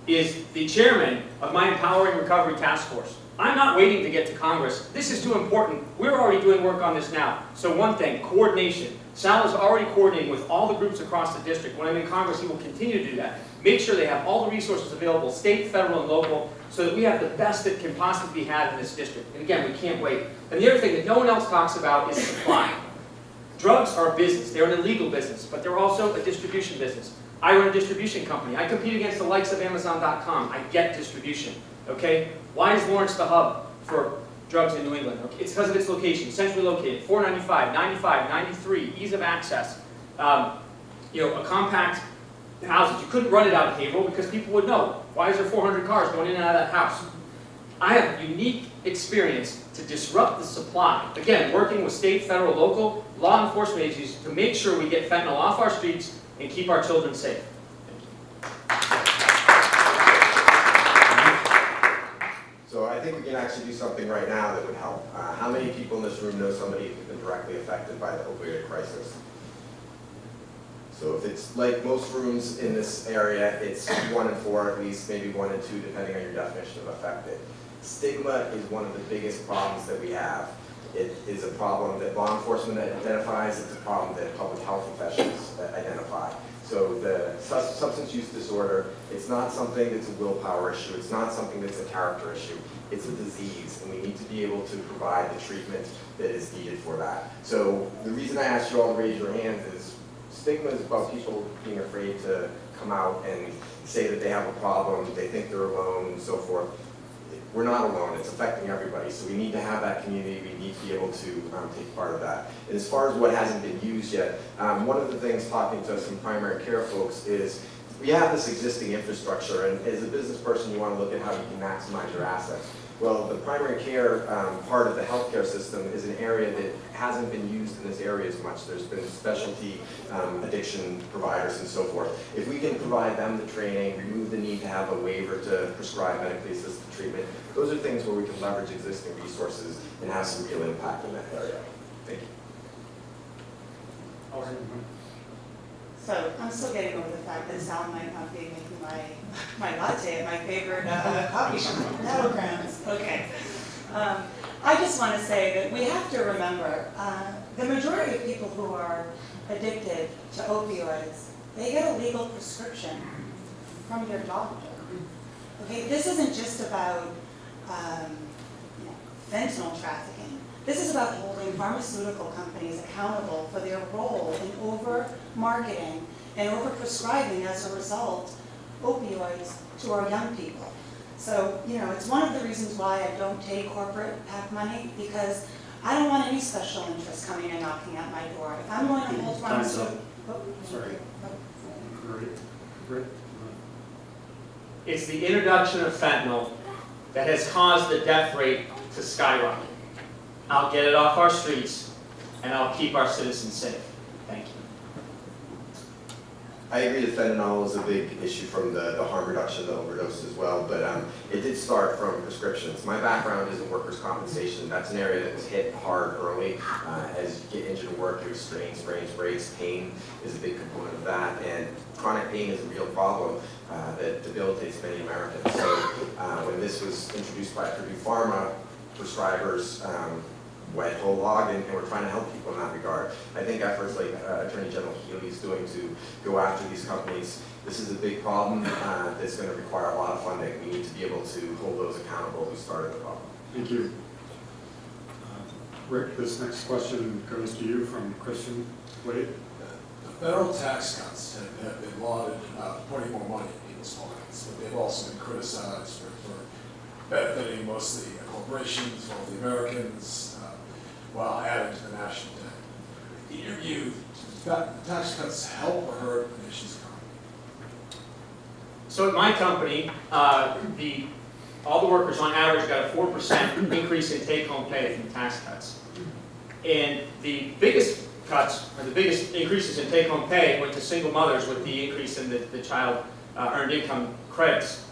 is the chairman of my Empowering Recovery Task Force. I'm not waiting to get to Congress. This is too important. We're already doing work on this now. So one thing, coordination. Sal is already coordinating with all the groups across the district. When I'm in Congress, he will continue to do that. Make sure they have all the resources available, state, federal, and local, so that we have the best that can possibly be had in this district. And again, we can't wait. And the other thing that no one else talks about is supply. Drugs are a business. They're an illegal business, but they're also a distribution business. I run a distribution company. I compete against the likes of Amazon.com. I get distribution, okay? Why is Lawrence the hub for drugs in New England? Okay, it's because of its location, centrally located, 495, 95, 93, ease of access. A compact houses. You couldn't run it out of Haverhill because people would know. Why is there 400 cars going in and out of that house? I have a unique experience to disrupt the supply. Again, working with state, federal, local law enforcement agencies to make sure we get fentanyl off our streets and keep our children safe. So I think we can actually do something right now that would help. How many people in this room know somebody who's been directly affected by the opioid crisis? So if it's like most rooms in this area, it's 1 in 4 at least, maybe 1 in 2, depending on your definition of affected. Stigma is one of the biggest problems that we have. It is a problem that law enforcement identifies, it's a problem that public health professionals identify. So the substance use disorder, it's not something that's a willpower issue, it's not something that's a character issue, it's a disease, and we need to be able to provide the treatment that is needed for that. So the reason I asked you all to raise your hands is stigma is about people being afraid to come out and say that they have a problem, they think they're alone, and so forth. We're not alone, it's affecting everybody, so we need to have that community, we need to be able to take part of that. And as far as what hasn't been used yet, one of the things talking to some primary care folks is we have this existing infrastructure, and as a business person you want to look at how you can maximize your assets. Well, the primary care part of the healthcare system is an area that hasn't been used in this area as much. There's been specialty addiction providers and so forth. If we can provide them the training, remove the need to have a waiver to prescribe medically assisted treatment, those are things where we can leverage existing resources and have some real impact in that area. Thank you. So I'm still getting over the fact that Sal might not be making my latte at my favorite coffee shop, Battlegrounds. Okay. I just want to say that we have to remember the majority of people who are addicted to opioids, they get a legal prescription from their doctor. Okay, this isn't just about fentanyl trafficking. This is about holding pharmaceutical companies accountable for their role in over-marketing and over-prescribing, as a result, opioids to our young people. So, it's one of the reasons why I don't take corporate PAC money, because I don't want any special interest coming and knocking at my door. If I'm going to hold pharmaceutical... Sorry. Great. It's the introduction of fentanyl that has caused the death rate to skyrocket. I'll get it off our streets, and I'll keep our citizens safe. Thank you. I agree that fentanyl is a big issue from the harm reduction, the overdose as well, but it did start from prescriptions. My background is in workers' compensation. That's an area that was hit hard early. As you get injured at work, there's strains, sprains, breaks. Pain is a big component of that, and chronic pain is a real problem that debilitates many Americans. So when this was introduced by Purdue Pharma, prescribers went whole hog, and we're trying to help people in that regard. I think efforts like Attorney General Healy is doing to go after these companies, this is a big problem that's going to require a lot of funding. We need to be able to hold those accountable who started the problem. Thank you. Rick, this next question goes to you from Christian Wade. The federal tax cuts have been lauded about putting more money in people's pockets, but they've also been criticized for benefiting mostly corporations, wealthy Americans, while adding to the national debt. In your view, do tax cuts help or hurt the nation's economy? So at my company, all the workers on average got a 4% increase in take-home pay from tax cuts. And the biggest cuts, or the biggest increases in take-home pay, went to single mothers with the increase in the child earned income credits.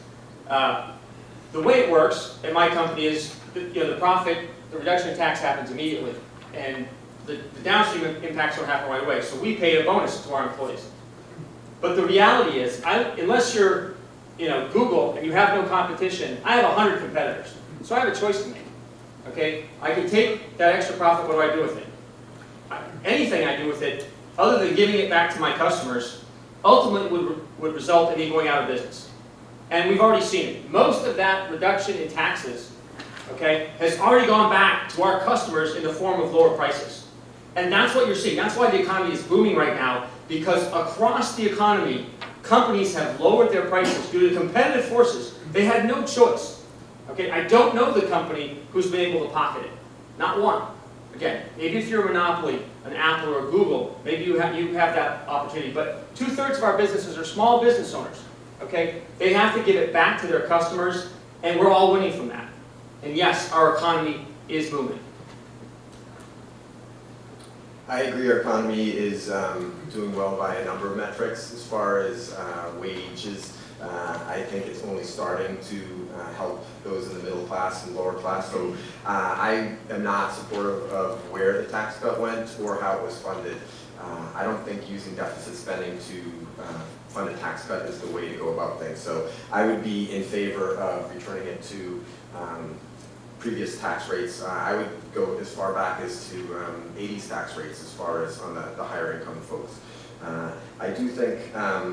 The way it works at my company is, the reduction in tax happens immediately, and the downstream impacts don't happen right away. So we pay a bonus to our employees. But the reality is, unless you're Google and you have no competition, I have 100 competitors. So I have a choice to make. Okay, I can take that extra profit. What do I do with it? Anything I do with it, other than giving it back to my customers, ultimately would result in me going out of business. And we've already seen it. Most of that reduction in taxes, has already gone back to our customers in the form of lower prices. And that's what you're seeing. That's why the economy is booming right now, because across the economy, companies have lowered their prices due to competitive forces. They had no choice. I don't know the company who's been able to pocket it. Not one. Again, maybe if you're a monopoly, an Apple or a Google, maybe you have that opportunity. But 2/3 of our businesses are small business owners. They have to give it back to their customers, and we're all winning from that. And yes, our economy is booming. I agree our economy is doing well by a number of metrics. As far as wages, I think it's only starting to help those in the middle class and lower class. So I am not supportive of where the tax cut went or how it was funded. I don't think using deficit spending to fund a tax cut is the way to go about things. So I would be in favor of returning it to previous tax rates. I would go as far back as to 80s tax rates as far as on the higher income folks. I do think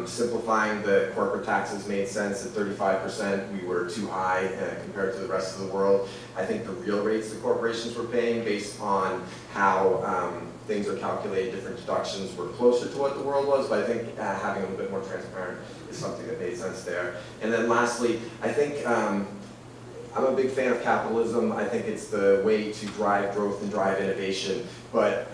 simplifying the corporate taxes made sense. At 35%, we were too high compared to the rest of the world. I think the real rates the corporations were paying based on how things are calculated, different deductions, were closer to what the world was, but I think having a little bit more transparent is something that made sense there. And then lastly, I think I'm a big fan of capitalism. I think it's the way to drive growth and drive innovation, but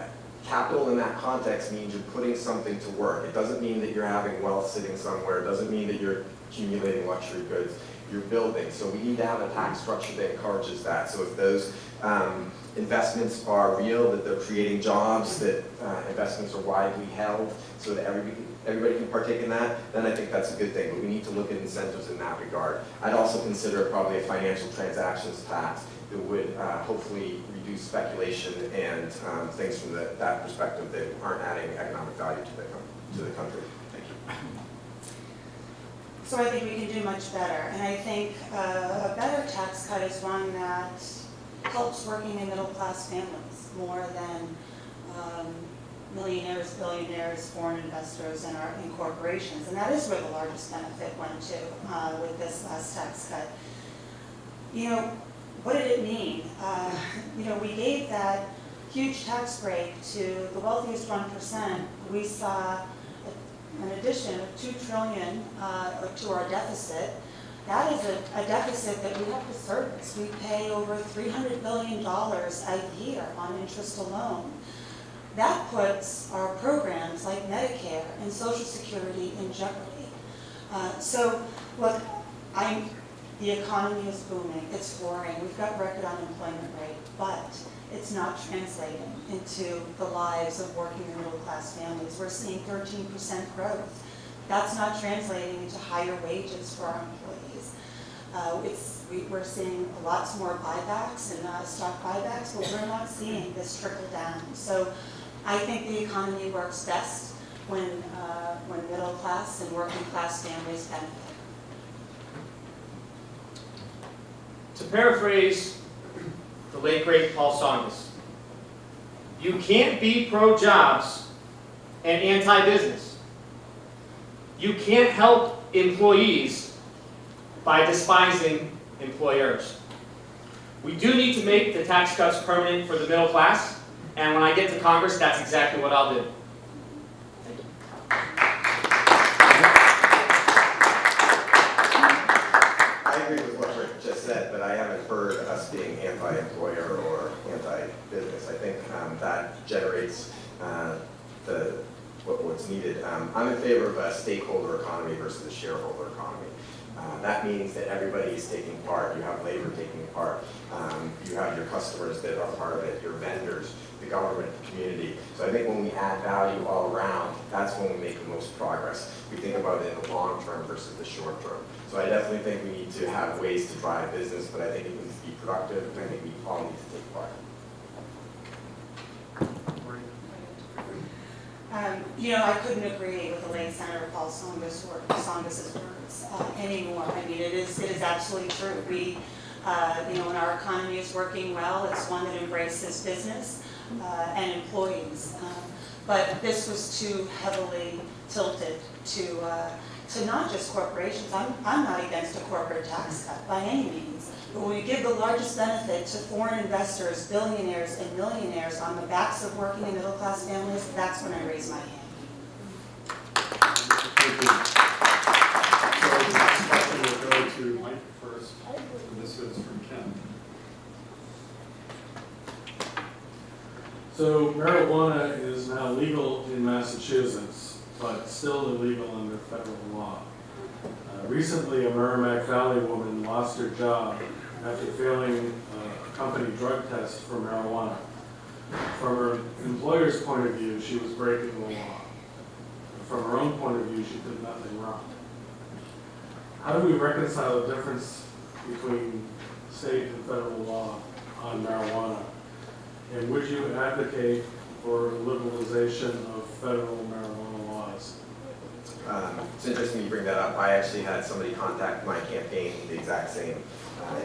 capital in that context means you're putting something to work. It doesn't mean that you're having wealth sitting somewhere. It doesn't mean that you're accumulating luxury goods. You're building. So we need to have a tax structure that encourages that. So if those investments are real, that they're creating jobs, that investments are widely held so that everybody can partake in that, then I think that's a good thing. But we need to look at incentives in that regard. I'd also consider probably a financial transactions tax that would hopefully reduce speculation and things from that perspective that aren't adding economic value to the country. Thank you. So I think we can do much better, and I think a better tax cut is one that helps working and middle class families more than millionaires, billionaires, foreign investors, and corporations. And that is where the largest benefit went to with this last tax cut. You know, what did it mean? You know, we gave that huge tax break to the wealthiest 1%. We saw an addition of $2 trillion to our deficit. That is a deficit that we have to service. We pay over $300 billion a year on interest alone. That puts our programs like Medicare and Social Security in jeopardy. So, look, the economy is booming, it's roaring, we've got record unemployment rate, but it's not translating into the lives of working and middle class families. We're seeing 13% growth. That's not translating into higher wages for our employees. We're seeing lots more buybacks and stock buybacks, but we're not seeing this trickle down. So I think the economy works best when middle class and working class families benefit. To paraphrase the late great Paul Tsongas, you can't be pro-jobs and anti-business. You can't help employees by despising employers. We do need to make the tax cuts permanent for the middle class, and when I get to Congress, that's exactly what I'll do. Thank you. I agree with what Rick just said, but I haven't heard us being anti-employer or anti-business. I think that generates what's needed. I'm in favor of a stakeholder economy versus a shareholder economy. That means that everybody is taking part. You have labor taking part. You have your customers that are part of it, your vendors, the government, the community. So I think when we add value all around, that's when we make the most progress. We think about it in the long term versus the short term. So I definitely think we need to have ways to drive business, but I think it needs to be productive, and I think we all need to take part. You know, I couldn't agree with the late Senator Paul Tsongas' words anymore. I mean, it is absolutely true. We, you know, when our economy is working well, it's one that embraces business and employees. But this was too heavily tilted to not just corporations. I'm not against a corporate tax cut by any means. But when we give the largest benefit to foreign investors, billionaires, and millionaires on the backs of working and middle class families, that's when I raise my hand. Thank you. So the next question will go to Mike first, and this is from Ken. So marijuana is now legal in Massachusetts, but still illegal under federal law. Recently, a Merrimack Valley woman lost her job after failing a company drug test for marijuana. From her employer's point of view, she was breaking the law. From her own point of view, she did nothing wrong. How do we reconcile the difference between state and federal law on marijuana? And would you advocate for liberalization of federal marijuana laws? It's interesting you bring that up. I actually had somebody contact my campaign, the exact same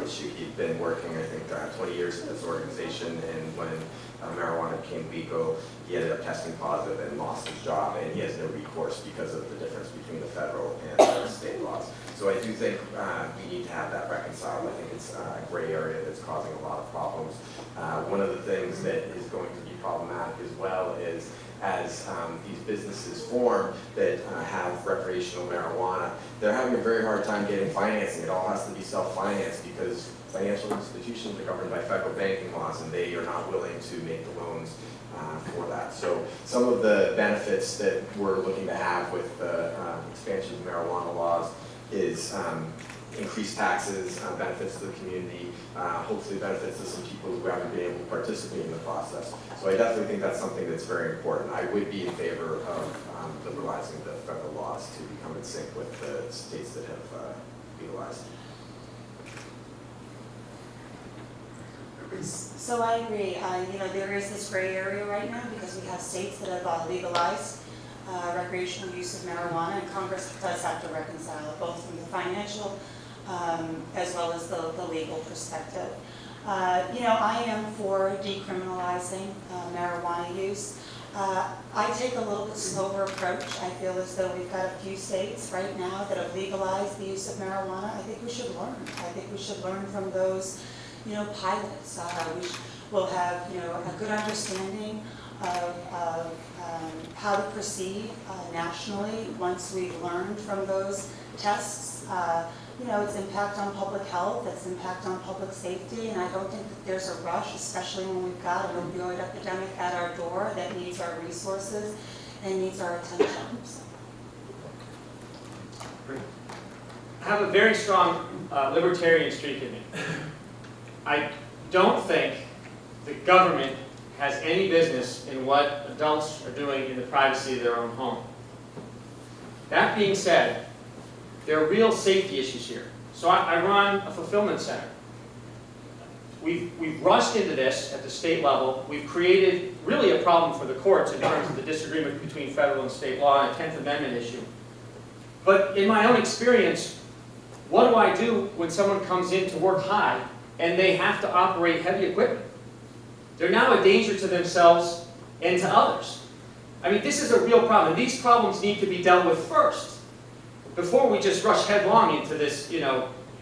issue. He'd been working, I think, 20 years at this organization, and when marijuana became legal, he ended up testing positive and lost his job, and he has no recourse because of the difference between the federal and the state laws. So I do think we need to have that reconciled. I think it's a gray area that's causing a lot of problems. One of the things that is going to be problematic as well is as these businesses form that have recreational marijuana, they're having a very hard time getting financing. It all has to be self-financed because financial institutions are governed by federal banking laws, and they are not willing to make the loans for that. So some of the benefits that we're looking to have with the expansion of marijuana laws is increased taxes, benefits to the community, hopefully benefits to some people who haven't been able to participate in the process. So I definitely think that's something that's very important. I would be in favor of liberalizing the federal laws to become in sync with the states that have legalized. So I agree. There is this gray area right now because we have states that have legalized recreational use of marijuana, and Congress does have to reconcile it, both from the financial as well as the legal perspective. I am for decriminalizing marijuana use. I take a little bit slower approach. I feel as though we've got a few states right now that have legalized the use of marijuana. I think we should learn. I think we should learn from those, pilots. We'll have, a good understanding of how to proceed nationally once we've learned from those tests. Its impact on public health, its impact on public safety, and I don't think that there's a rush, especially when we've got an opioid epidemic at our door that needs our resources and needs our attention. I have a very strong libertarian streak in me. I don't think the government has any business in what adults are doing in the privacy of their own home. That being said, there are real safety issues here. So I run a fulfillment center. We've rushed into this at the state level. We've created really a problem for the courts in terms of the disagreement between federal and state law and a 10th Amendment issue. But in my own experience, what do I do when someone comes in to work high and they have to operate heavy equipment? They're now a danger to themselves and to others. I mean, this is a real problem. These problems need to be dealt with first, before we just rush headlong into this,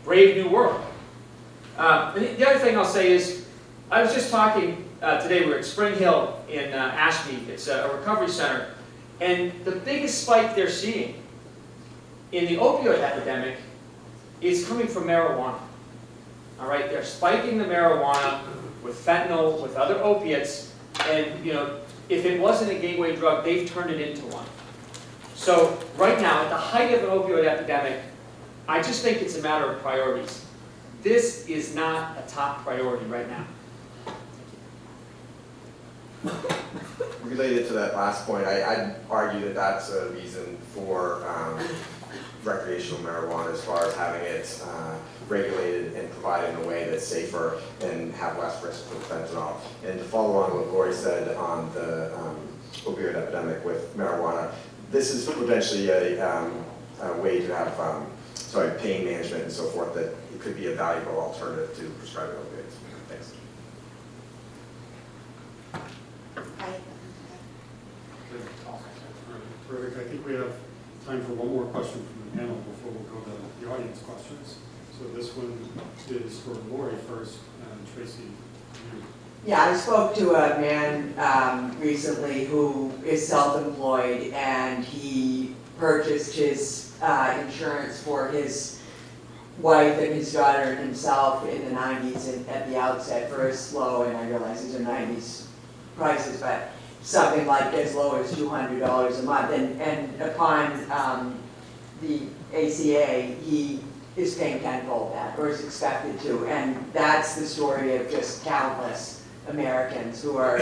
brave new world. And the other thing I'll say is, I was just talking today, we're at Spring Hill in Ashby. It's a recovery center. And the biggest spike they're seeing in the opioid epidemic is coming from marijuana. All right, they're spiking the marijuana with fentanyl, with other opiates, and if it wasn't a gateway drug, they've turned it into one. So right now, at the height of an opioid epidemic, I just think it's a matter of priorities. This is not a top priority right now. Related to that last point, I'd argue that that's a reason for recreational marijuana as far as having it regulated and provided in a way that's safer and have less risk with fentanyl. And to follow on what Lori said on the opioid epidemic with marijuana, this is potentially a way to have pain management and so forth, that it could be a valuable alternative to prescribing opioids. Thanks. Terrific. I think we have time for one more question from the panel before we'll go to the audience questions. So this one is for Lori first, and Tracy, you. Yeah, I spoke to a man recently who is self-employed, and he purchased his insurance for his wife and his daughter and himself in the 90s at the outset, first low, and I realize these are 90s prices, but something like as low as $200 a month. And upon the ACA, he is paying tenfold that, or is expected to. And that's the story of just countless Americans who are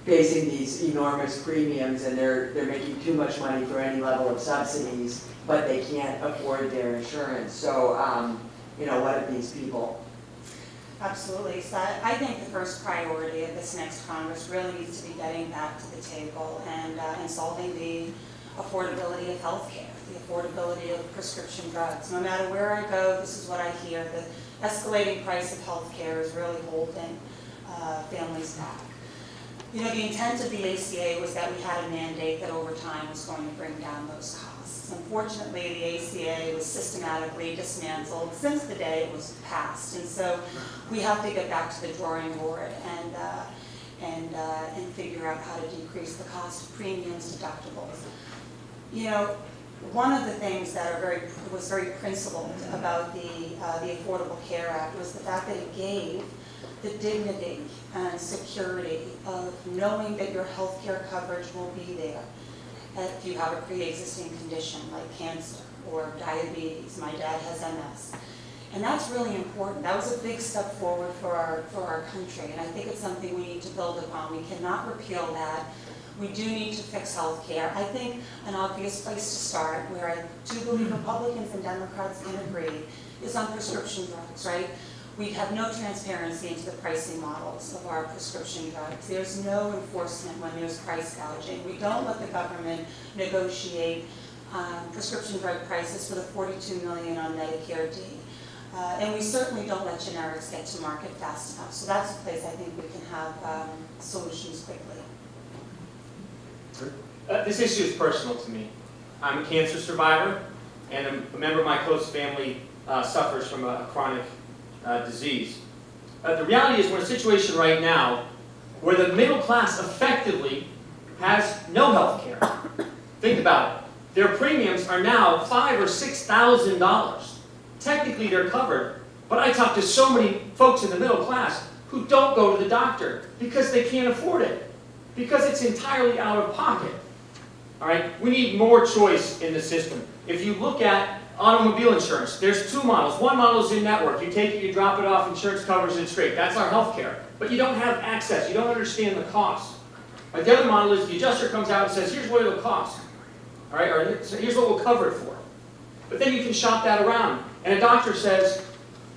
facing these enormous premiums, and they're making too much money for any level of subsidies, but they can't afford their insurance. So, what are these people? Absolutely. So I think the first priority of this next Congress really needs to be getting back to the table and solving the affordability of healthcare, the affordability of prescription drugs. No matter where I go, this is what I hear. The escalating price of healthcare is really holding families back. You know, the intent of the ACA was that we had a mandate that over time was going to bring down those costs. Unfortunately, the ACA was systematically dismantled since the day it was passed. And so we have to get back to the drawing board and figure out how to decrease the cost of premiums, deductibles. You know, one of the things that was very principled about the Affordable Care Act was the fact that it gave the dignity and security of knowing that your health care coverage will be there if you have a pre-existing condition like cancer or diabetes. My dad has MS. And that's really important. That was a big step forward for our country, and I think it's something we need to build upon. We cannot repeal that. We do need to fix health care. I think an obvious place to start, where I do believe Republicans and Democrats can agree, is on prescription drugs, right? We have no transparency into the pricing models of our prescription drugs. There's no enforcement when there's price gouging. We don't let the government negotiate prescription drug prices for the $42 million on Medicare D. And we certainly don't let generics get to market fast enough. So that's a place I think we can have solutions quickly. This issue is personal to me. I'm a cancer survivor, and a member of my close family suffers from a chronic disease. The reality is we're in a situation right now where the middle class effectively has no health care. Think about it. Their premiums are now $5,000 or $6,000. Technically they're covered, but I talk to so many folks in the middle class who don't go to the doctor because they can't afford it, because it's entirely out of pocket. All right? We need more choice in the system. If you look at automobile insurance, there's two models. One model is in-network. You take it, you drop it off, insurance covers it straight. That's our health care. But you don't have access. You don't understand the cost. Right? The other model is the adjuster comes out and says, here's what it'll cost. All right? Or here's what we'll cover it for. But then you can shop that around. And a doctor says,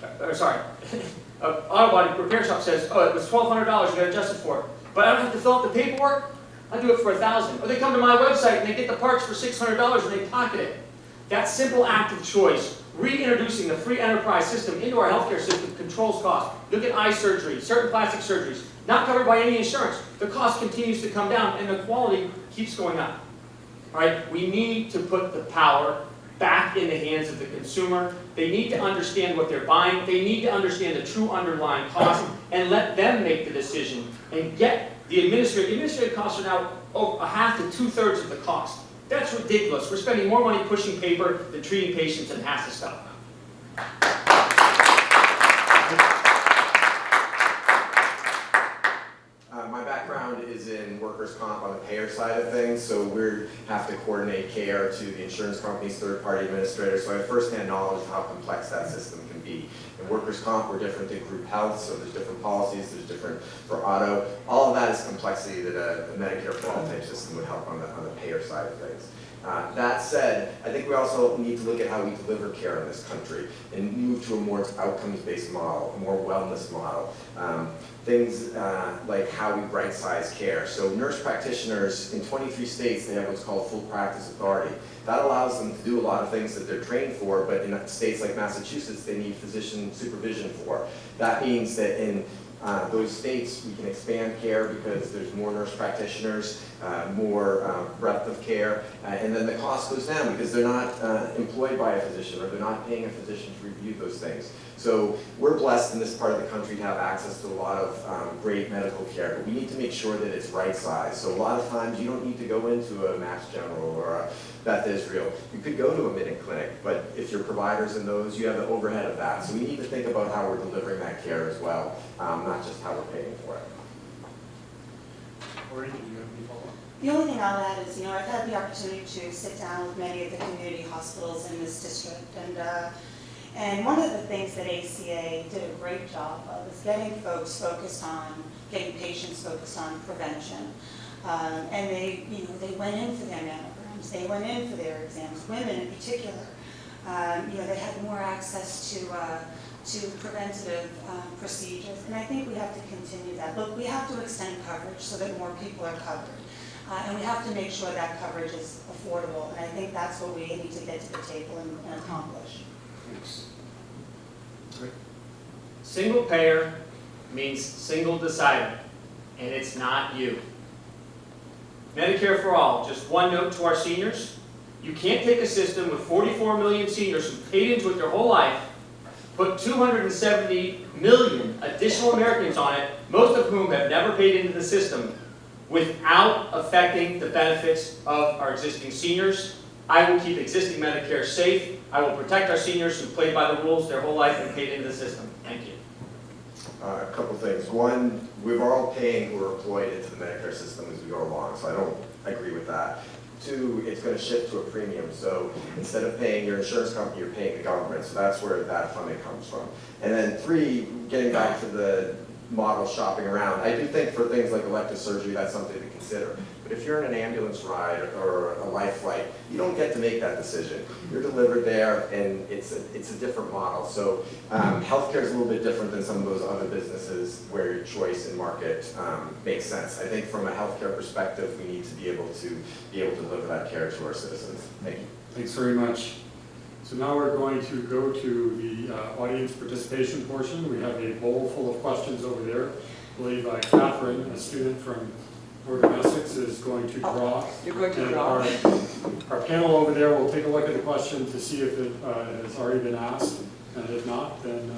an auto body repair shop says, oh, it was $1,200, you got adjusted for it. But I don't have to fill out the paperwork. I do it for $1,000. Or they come to my website and they get the parts for $600 and they pocket it. That simple act of choice, reintroducing the free enterprise system into our healthcare system, controls cost. Look at eye surgery, certain plastic surgeries, not covered by any insurance. The cost continues to come down and the quality keeps going up. All right? We need to put the power back in the hands of the consumer. They need to understand what they're buying. They need to understand the true underlying cost and let them make the decision and get the administrative costs are now a half to two-thirds of the cost. That's ridiculous. We're spending more money pushing paper than treating patients and half the stuff. My background is in workers' comp on the payer side of things, so we have to coordinate care to the insurance companies, third-party administrators, so I have first-hand knowledge of how complex that system can be. In workers' comp, we're different than group health, so there's different policies, there's different for auto. All of that is complexity that a Medicare for all type system would help on the payer side of things. That said, I think we also need to look at how we deliver care in this country and move to a more outcomes-based model, a more wellness model. Things like how we right-size care. So nurse practitioners in 23 states, they have what's called full practice authority. That allows them to do a lot of things that they're trained for, but in states like Massachusetts, they need physician supervision for. That means that in those states, we can expand care because there's more nurse practitioners, more breadth of care, and then the cost goes down because they're not employed by a physician or they're not paying a physician to review those things. So we're blessed in this part of the country to have access to a lot of great medical care, but we need to make sure that it's right-sized. So a lot of times you don't need to go into a Mass General or a Beth Israel. You could go to a Minute Clinic, but if your provider's in those, you have the overhead of that. So we need to think about how we're delivering that care as well, not just how we're paying for it. Maureen, do you have any follow-up? The only thing I'll add is, I've had the opportunity to sit down with many of the community hospitals in this district, and one of the things that ACA did a great job of is getting patients focused on prevention. And they went in for their mammograms, they went in for their exams, women in particular. They had more access to preventative procedures, and I think we have to continue that. Look, we have to extend coverage so that more people are covered. And we have to make sure that coverage is affordable, and I think that's what we need to get to the table and accomplish. Single payer means single decider, and it's not you. Medicare for all, just one note to our seniors. You can't take a system with 44 million seniors who paid into it their whole life, put 270 million additional Americans on it, most of whom have never paid into the system, without affecting the benefits of our existing seniors. I will keep existing Medicare safe. I will protect our seniors who played by the rules their whole life and paid into the system. Thank you. A couple things. One, we're all paying who are employed into the Medicare system as we go along, so I don't agree with that. Two, it's going to shift to a premium, so instead of paying your insurance company, you're paying the government, so that's where that funding comes from. And then three, getting back to the model shopping around, I do think for things like elective surgery, that's something to consider. But if you're in an ambulance ride or a life flight, you don't get to make that decision. You're delivered there, and it's a different model. So healthcare is a little bit different than some of those other businesses where your choice and market makes sense. I think from a healthcare perspective, we need to be able to deliver that care to our citizens. Thank you. Thanks very much. So now we're going to go to the audience participation portion. We have a bowl full of questions over there. I believe Catherine, a student from Northern Essex, is going to draw. You're going to And draw? Our panel over there will take a look at the question to see if it has already been asked, and if not, then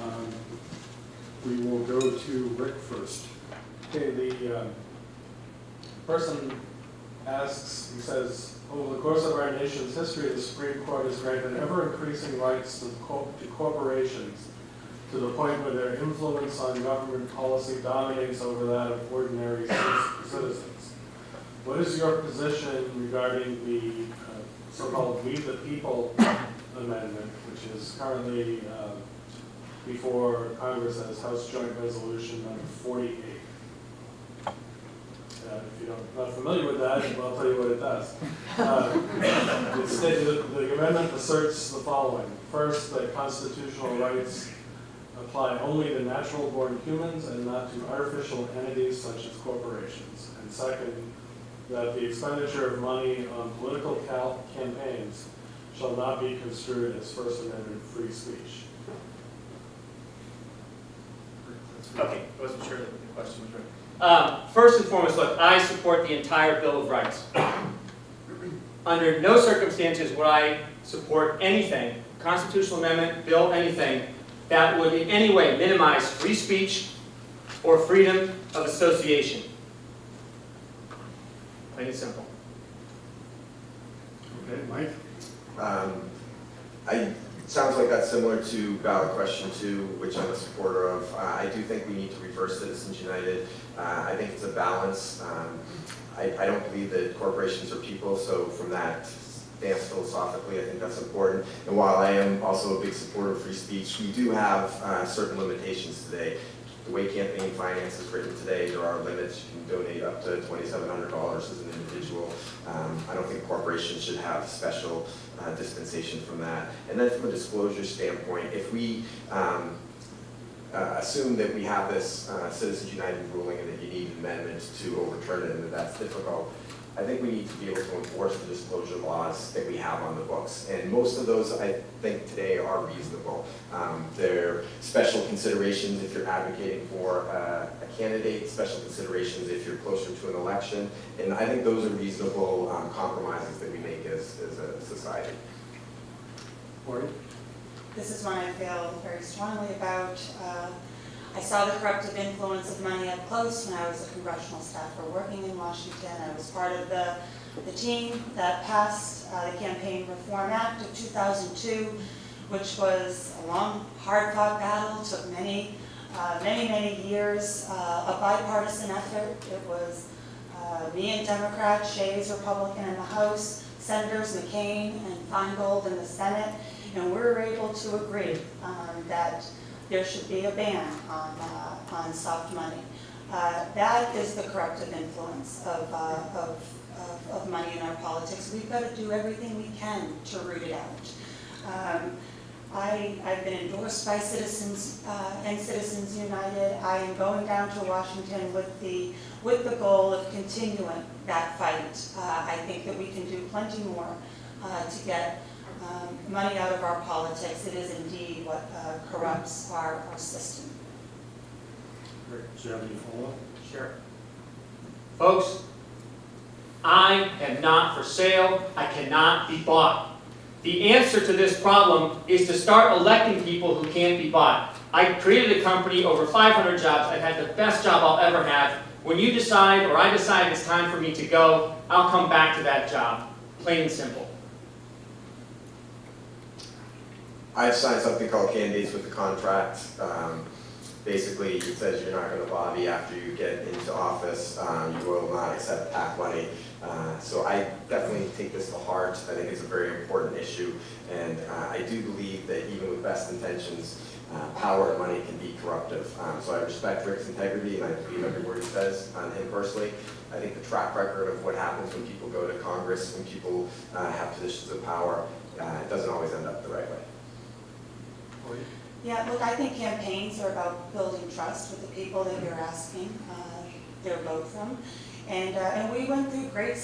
we will go to Rick first. Okay, the person asks, he says, over the course of our nation's history, the Supreme Court has granted ever-increasing rights to corporations to the point where their influence on government policy dominates over that of ordinary citizens. What is your position regarding the so-called We the People amendment, which is currently before Congress as House Joint Resolution number 48? If you're not familiar with that, I'll tell you what it does. The amendment asserts the following. First, that constitutional rights apply only to natural-born humans and not to artificial entities such as corporations. And second, that the expenditure of money on political campaigns shall not be construed as First Amendment free speech. Okay, I wasn't sure that the question was right. First and foremost, look, I support the entire Bill of Rights. Under no circumstances would I support anything, constitutional amendment, bill, anything, that would in any way minimize free speech or freedom of association. Plain and simple. Okay, Mike? Sounds like that's similar to ballot question 2, which I'm a supporter of. I do think we need to reverse Citizens United. I think it's a balance. I don't believe that corporations are people, so from that stance philosophically, I think that's important. And while I am also a big supporter of free speech, we do have certain limitations today. The way campaign finance is written today, there are limits. You can donate up to $2,700 as an individual. I don't think corporations should have special dispensation from that. And then from a disclosure standpoint, if we assume that we have this Citizens United ruling and that you need an amendment to overturn it and that that's difficult, I think we need to be able to enforce the disclosure laws that we have on the books. And most of those, I think, today are reasonable. They're special considerations if you're advocating for a candidate, special considerations if you're closer to an election. And I think those are reasonable compromises that we make as a society. Maureen? This is one I feel very strongly about. I saw the corruptive influence of money up close when I was a congressional staffer working in Washington. I was part of the team that passed the Campaign Reform Act of 2002, which was a long, hard-fought battle, took many years, a bipartisan effort. It was me and Democrat, Shays Republican in the House, Senators McCain and Feingold in the Senate, and we were able to agree that there should be a ban on soft money. That is the corruptive influence of money in our politics. We've got to do everything we can to root it out. I've been endorsed by Citizens and Citizens United. I am going down to Washington with the goal of continuing that fight think that we can do plenty more to get money out of our politics. It is indeed what corrupts our system. Rick, do you have any follow-up? Sure. Folks, I am not for sale. I cannot be bought. The answer to this problem is to start electing people who can't be bought. I created a company, over 500 jobs. I've had the best job I'll ever have. When you decide, or I decide it's time for me to go, I'll come back to that job. Plain and simple. I've signed something called Candidates with the Contract. Basically, it says you're not going to lobby after you get into office. You will not accept PAC money. So I definitely take this to heart. I think it's a very important issue. And I do believe that even with best intentions, power and money can be corruptive. So I respect Rick's integrity, and I believe every word he says on him personally. I think the track record of what happens when people go to Congress, when people have positions of power, it doesn't always end up the right way. Yeah, look, I think campaigns are about building trust with the people that you're asking their vote from. And we went through great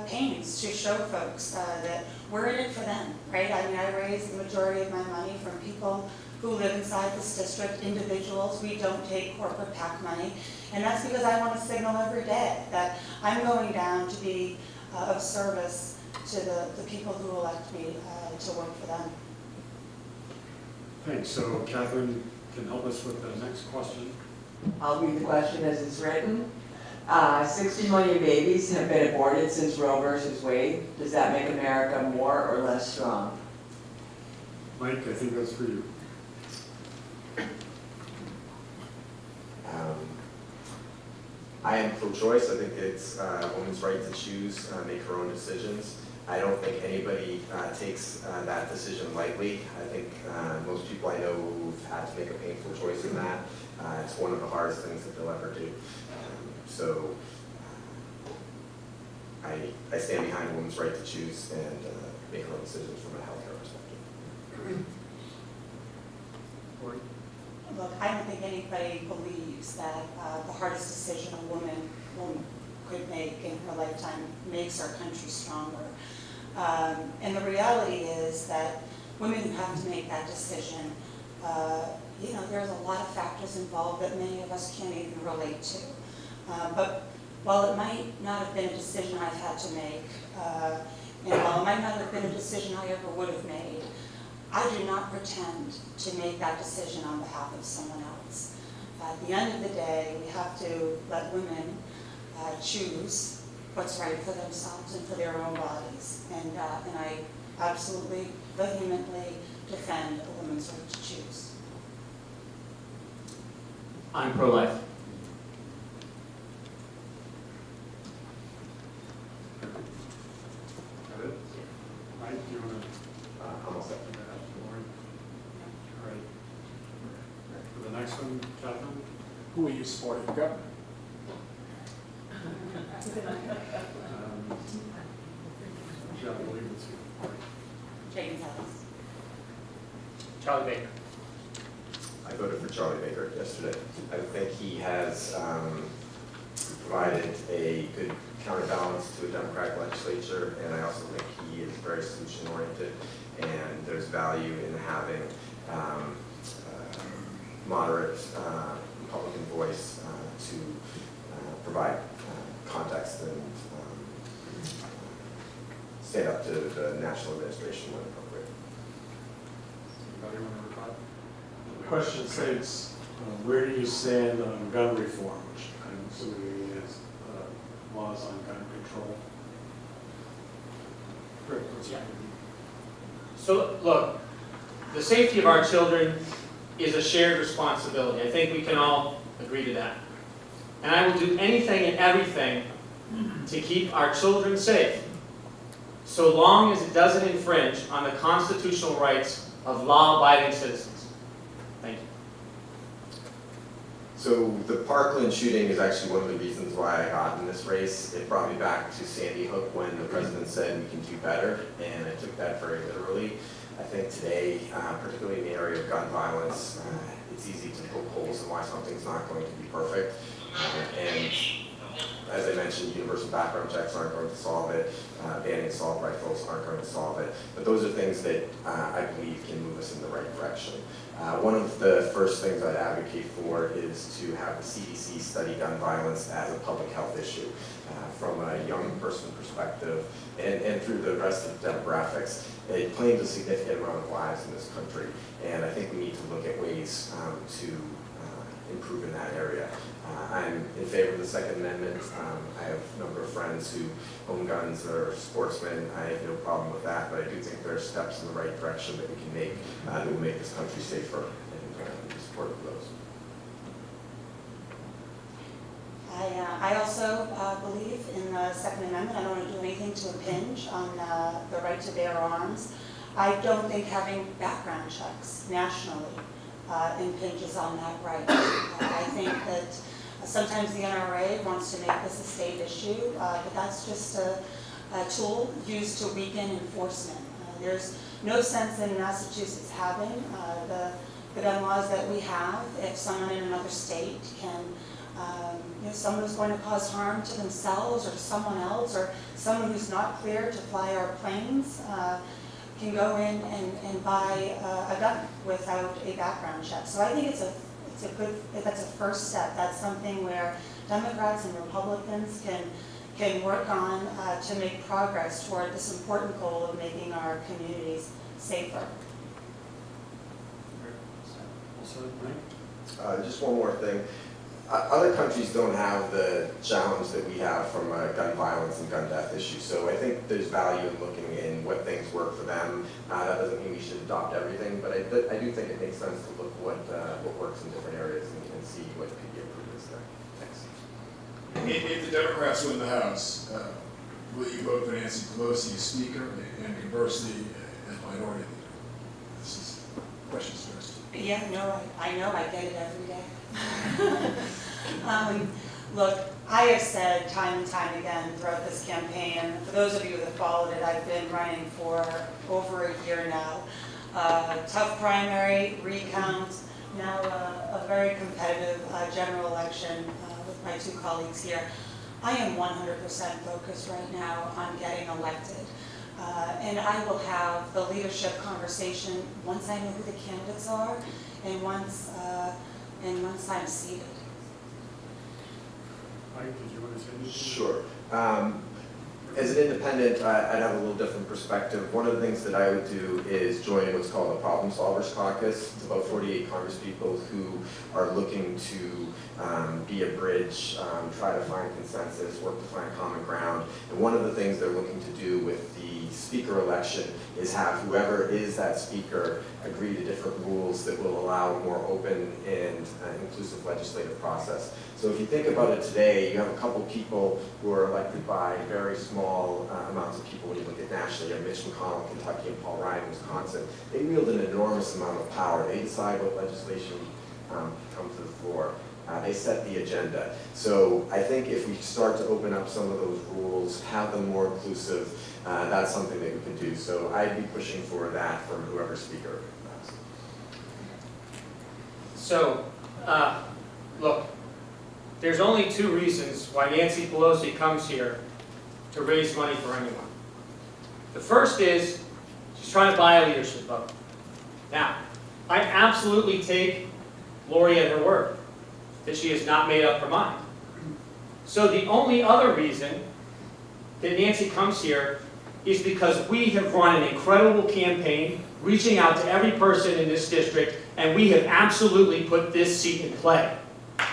pains to show folks that we're in it for them, right? I mean, I raise the majority of my money from people who live inside this district, individuals. We don't take corporate PAC money. And that's because I want to signal every day that I'm going down to be of service to the people who elect me to work for them. Thanks. So Catherine can help us with the next question. I'll read the question as it's written. 60 million babies have been aborted since Roe versus Wade. Does that make America more or less strong? Mike, I think that's for you. I am pro-choice. I think it's a woman's right to choose, make her own decisions. I don't think anybody takes that decision lightly. I think most people I know who've had to make a painful choice in that, it's one of the hardest things that they'll ever do. So I stand behind a woman's right to choose and make her own decisions from a healthcare perspective. Look, I don't think anybody believes that the hardest decision a woman could make in her lifetime makes our country stronger. And the reality is that women who have to make that decision, there's a lot of factors involved that many of us can't even relate to. But while it might not have been a decision I've had to make, and while it might not have been a decision I ever would have made, I do not pretend to make that decision on behalf of someone else. At the end of the day, we have to let women choose what's right for themselves and for their own bodies. And I absolutely, vehemently defend a woman's right to choose. I'm pro-life. Got it? Mike, do you want to? Almost up. All right. For the next one, Catherine? Who are you supporting, Governor? Yeah, I believe it's you. Jenkins Ellis. Charlie Baker. I voted for Charlie Baker yesterday. I think he has provided a good counterbalance to a Democratic legislature, and I also think he is very solution-oriented, and there's value in having moderate Republican voice to provide context and stand up to the national administration when appropriate. Anybody want to reply? The question states, where do you stand on gun reform, which I'm assuming is laws on gun control? Rick, what's your So, look, the safety of our children is a shared responsibility. I think we can all agree to that. And I will do anything and everything to keep our children safe, so long as it doesn't infringe on the constitutional rights of law-abiding citizens. Thank you. So the Parkland shooting is actually one of the reasons why I got in this race. It brought me back to Sandy Hook when the president said we can do better, and I took that very literally. I think today, particularly in the area of gun violence, it's easy to poke holes in why something's not going to be perfect. And As I mentioned, universal background checks aren't going to solve it. Banning assault rifles aren't going to solve it. But those are things that I believe can move us in the right direction. One of the first things I'd advocate for is to have the CDC study gun violence as a public health issue from a young person perspective and through the rest of the demographics. It claims a significant amount of lives in this country, and I think we need to look at ways to improve in that area. I'm in favor of the Second Amendment. I have a number of friends who own guns or sportsmen. I have no problem with that, but I do think there are steps in the right direction that we can make that will make this country safer, and be supportive of those. I also believe in the Second Amendment. I don't want to do anything to impinge on the right to bear arms. I don't think having background checks nationally impinges on that right. I think that sometimes the NRA wants to make this a state issue, but that's just a tool used to weaken enforcement. There's no sense in Massachusetts having the gun laws that we have if someone in another state can, someone who's going to cause harm to themselves or to someone else, or someone who's not cleared to fly our planes, can go in and buy a gun without a background check. So I think that's a first step. That's something where Democrats and Republicans can work on to make progress toward this important goal of making our communities safer. Just one more thing. Other countries don't have the challenge that we have from a gun violence and gun death issue. So I think there's value in looking in what things work for them. That doesn't mean we should adopt everything, but I do think it makes sense to look what works in different areas and see what could be improvements there. Thanks. If the Democrats win the House, will you vote for Nancy Pelosi as Speaker and conversely as Minority Leader? This is questions first. Yeah, no, I know I get it every day. Look, I have said time and time again throughout this campaign, and for those of you that followed it, I've been running for over a year now. Tough primary, recount, now a very competitive general election with my two colleagues here. I am 100% focused right now on getting elected. And I will have the leadership conversation once I know who the candidates are and once I'm seated. Mike, did you want to say anything? Sure. As an independent, I'd have a little different perspective. One of the things that I would do is join what's called the Problem Solvers Caucus. It's about 48 congresspeople who are looking to be a bridge, try to find consensus, work to find common ground. And one of the things they're looking to do with the speaker election is have whoever is that speaker agree to different rules that will allow a more open and inclusive legislative process. So if you think about it today, you have a couple people who are elected by very small amounts of people when you look at nationally. You have Mitch McConnell in Kentucky and Paul Ryan in Wisconsin. They wield an enormous amount of power. They decide what legislation comes to the floor. They set the agenda. So I think if we start to open up some of those rules, have them more inclusive, that's something that we can do. So I'd be pushing for that from whoever speaker. So, look, there's only two reasons why Nancy Pelosi comes here to raise money for anyone. The first is she's trying to buy a leadership vote. Now, I absolutely take Lori at her word that she has not made up her mind. So the only other reason that Nancy comes here is because we have run an incredible campaign reaching out to every person in this district, and we have absolutely put this seat in play.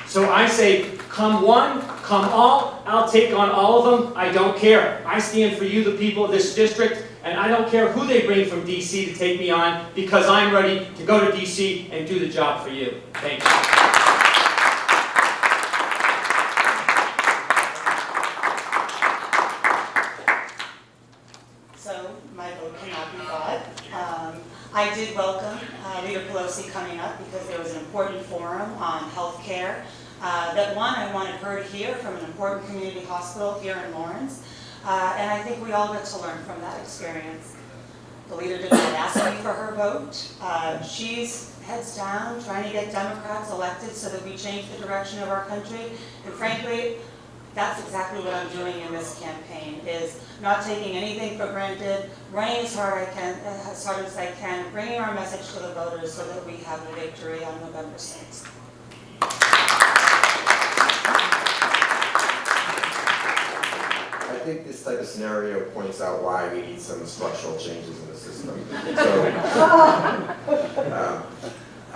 So I say, come one, come all, I'll take on all of them, I don't care. I stand for you, the people of this district, and I don't care who they bring from DC to take me on, because I'm ready to go to DC and do the job for you. Thank you. So my vote cannot be bought. I did welcome Leader Pelosi coming up because there was an important forum on health care. That one, I wanted her to hear from an important community hospital here in Lawrence. And I think we all get to learn from that experience. The leader did not ask me for her vote. She's heads down trying to get Democrats elected so that we change the direction of our country. And frankly, That's exactly what I'm doing in this campaign, is not taking anything for granted, running as hard as I can, bringing our message to the voters so that we have a victory on November 6th. I think this type of scenario points out why we need some structural changes in the system. So,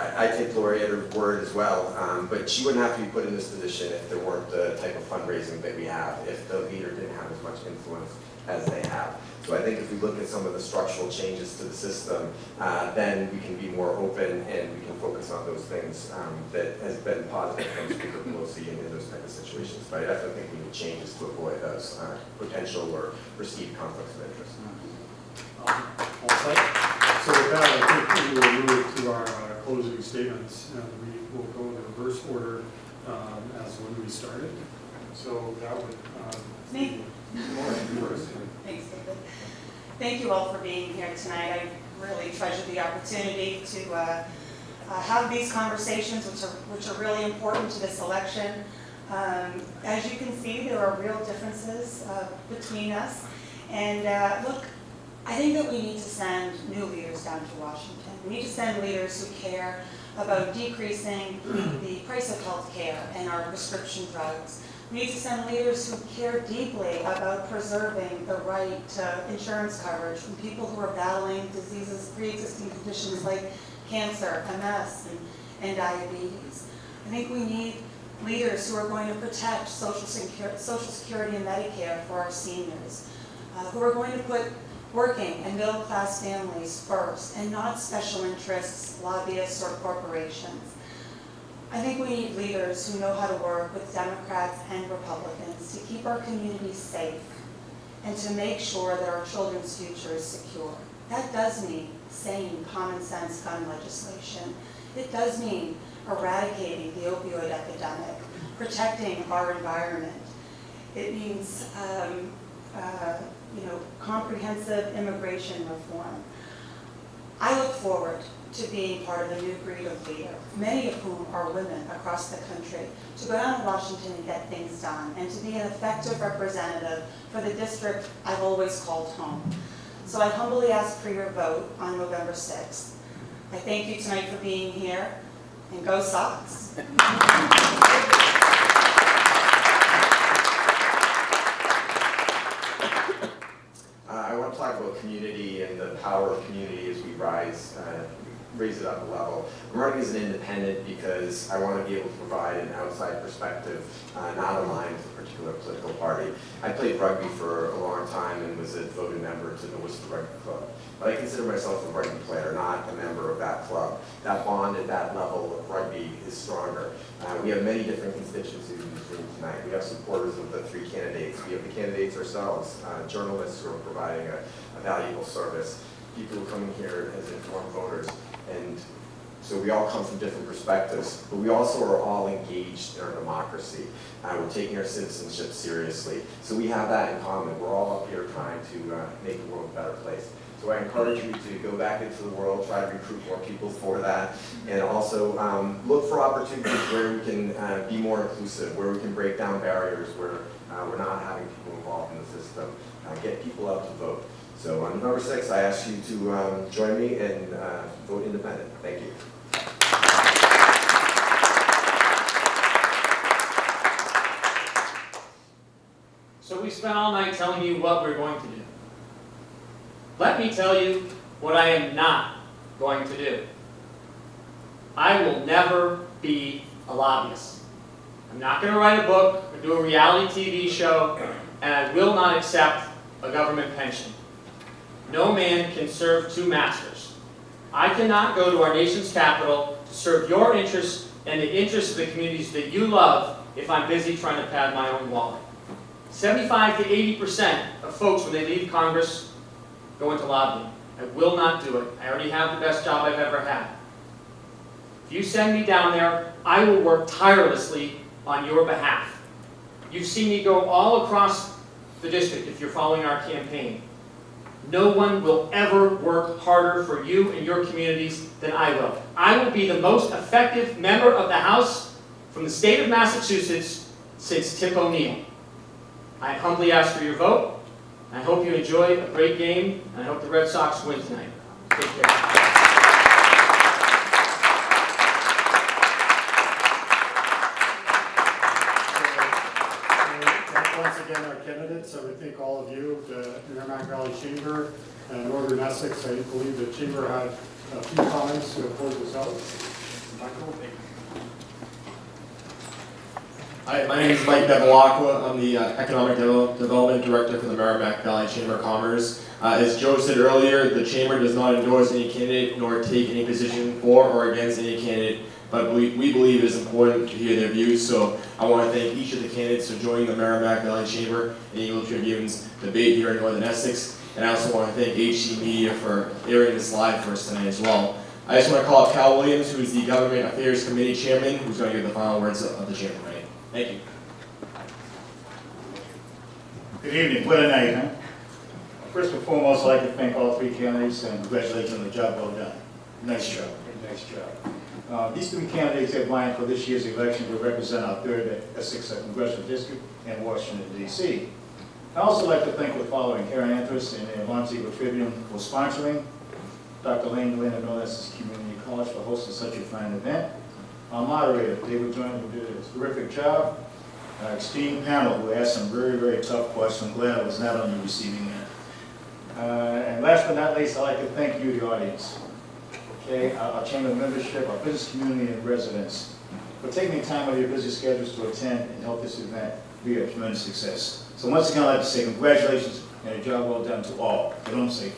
I take Lori at her word as well, but she wouldn't have to be put in this position if there weren't the type of fundraising that we have, if the leader didn't have as much influence as they have. So I think if we look at some of the structural changes to the system, then we can be more open and we can focus on those things that has been positive from Speaker Pelosi in those type of situations. But I definitely think we need changes to avoid those potential or perceived conflicts of interest. All set? So with that, I think we will move to our closing statements, and we will go in the reverse order as when we started. So that would Me? first. Thanks, David. Thank you all for being here tonight. I really treasure the opportunity to have these conversations, which are really important to this election. As you can see, there are real differences between us. And look, I think that we need to send new leaders down to Washington. We need to send leaders who care about decreasing the price of health care and our prescription drugs. We need to send leaders who care deeply about preserving the right to insurance coverage from people who are battling diseases, pre-existing conditions like cancer, MS, and diabetes. I think we need leaders who are going to protect Social Security and Medicare for our seniors, who are going to put working and middle-class families first, and not special interests, lobbyists, or corporations. I think we need leaders who know how to work with Democrats and Republicans to keep our communities safe and to make sure that our children's future is secure. That does mean sane, common-sense gun legislation. It does mean eradicating the opioid epidemic, protecting our environment. It means comprehensive immigration reform. I look forward to being part of a new breed of leader, many of whom are women across the country, to go down to Washington and get things done, and to be an effective representative for the district I've always called home. So I humbly ask for your vote on November 6th. I thank you tonight for being here, and go Sox! I want to talk about community and the power of community as we raise it up a level. I'm running as an independent because I want to be able to provide an outside perspective, not aligned with a particular political party. I played rugby for a long time and was a voting member to the Worcester Rugby Club. But I consider myself a rugby player, not a member of that club. That bond at that level of rugby is stronger. We have many different constituencies in this room tonight. We have supporters of the three candidates. We have the candidates ourselves, journalists who are providing a valuable service, people who come in here as informed voters. And so we all come from different perspectives, but we also are all engaged in our democracy. We're taking our citizenship seriously. So we have that in common. We're all up here trying to make the world a better place. So I encourage you to go back into the world, try to recruit more people for that, and also look for opportunities where we can be more inclusive, where we can break down barriers, where we're not having people involved in the system, get people out to vote. So on November 6th, I ask you to join me and vote independent. Thank you. So we spent all night telling you what we're going to do. Let me tell you what I am not going to do. I will never be a lobbyist. I'm not going to write a book or do a reality TV show, and I will not accept a government pension. No man can serve two masters. I cannot go to our nation's capital to serve your interests and the interests of the communities that you love if I'm busy trying to pad my own wallet. 75 to 80% of folks, when they leave Congress, go into lobbying. I will not do it. I already have the best job I've ever had. If you send me down there, I will work tirelessly on your behalf. You've seen me go all across the district if you're following our campaign. No one will ever work harder for you and your communities than I will. I will be the most effective member of the House from the state of Massachusetts since Tip O'Neill. I humbly ask for your vote. I hope you enjoy a great game, and I hope the Red Sox win tonight. Take care. Once again, our candidates, I would thank all of you, the Merrimack Valley Chamber and Northern Essex. I believe the Chamber had a few comments to close this out. Michael? Hi, my name is Mike Bevilacqua. I'm the Economic Development Director for the Merrimack Valley Chamber of Commerce. As Joe said earlier, the Chamber does not endorse any candidate nor take any position for or against any candidate, but we believe it is important to hear their views. So I want to thank each of the candidates for joining the Merrimack Valley Chamber and Eagle Tribune's debate here in Northern Essex. And I also want to thank HC Media for airing this live for us tonight as well. I just want to call up Cal Williams, who is the Government Affairs Committee Chairman, who's going to give the final words of the Chamber tonight. Thank you. Good evening. What a night, huh? First and foremost, I'd like to thank all three candidates and congratulations on the job well done. Nice job. Nice job. These three candidates have lined for this year's election to represent our 3rd Essex Congressional District in Washington, D.C. I'd also like to thank the following: Karen Andrus and the Untitled Chapter for sponsoring, Dr. Lane Glenn of North Essex Community College for hosting such a fine event, our moderator, David Joyner, who did a terrific job, our esteemed panel, who asked some very, very tough questions. I'm glad I was not on the receiving end. And last but not least, I'd like to thank you, the audience, okay, our chamber membership, our business community, and residents, for taking the time out of your busy schedules to attend and help this event be a tremendous success. So once again, I'd like to say congratulations and a job well done to all. But don't say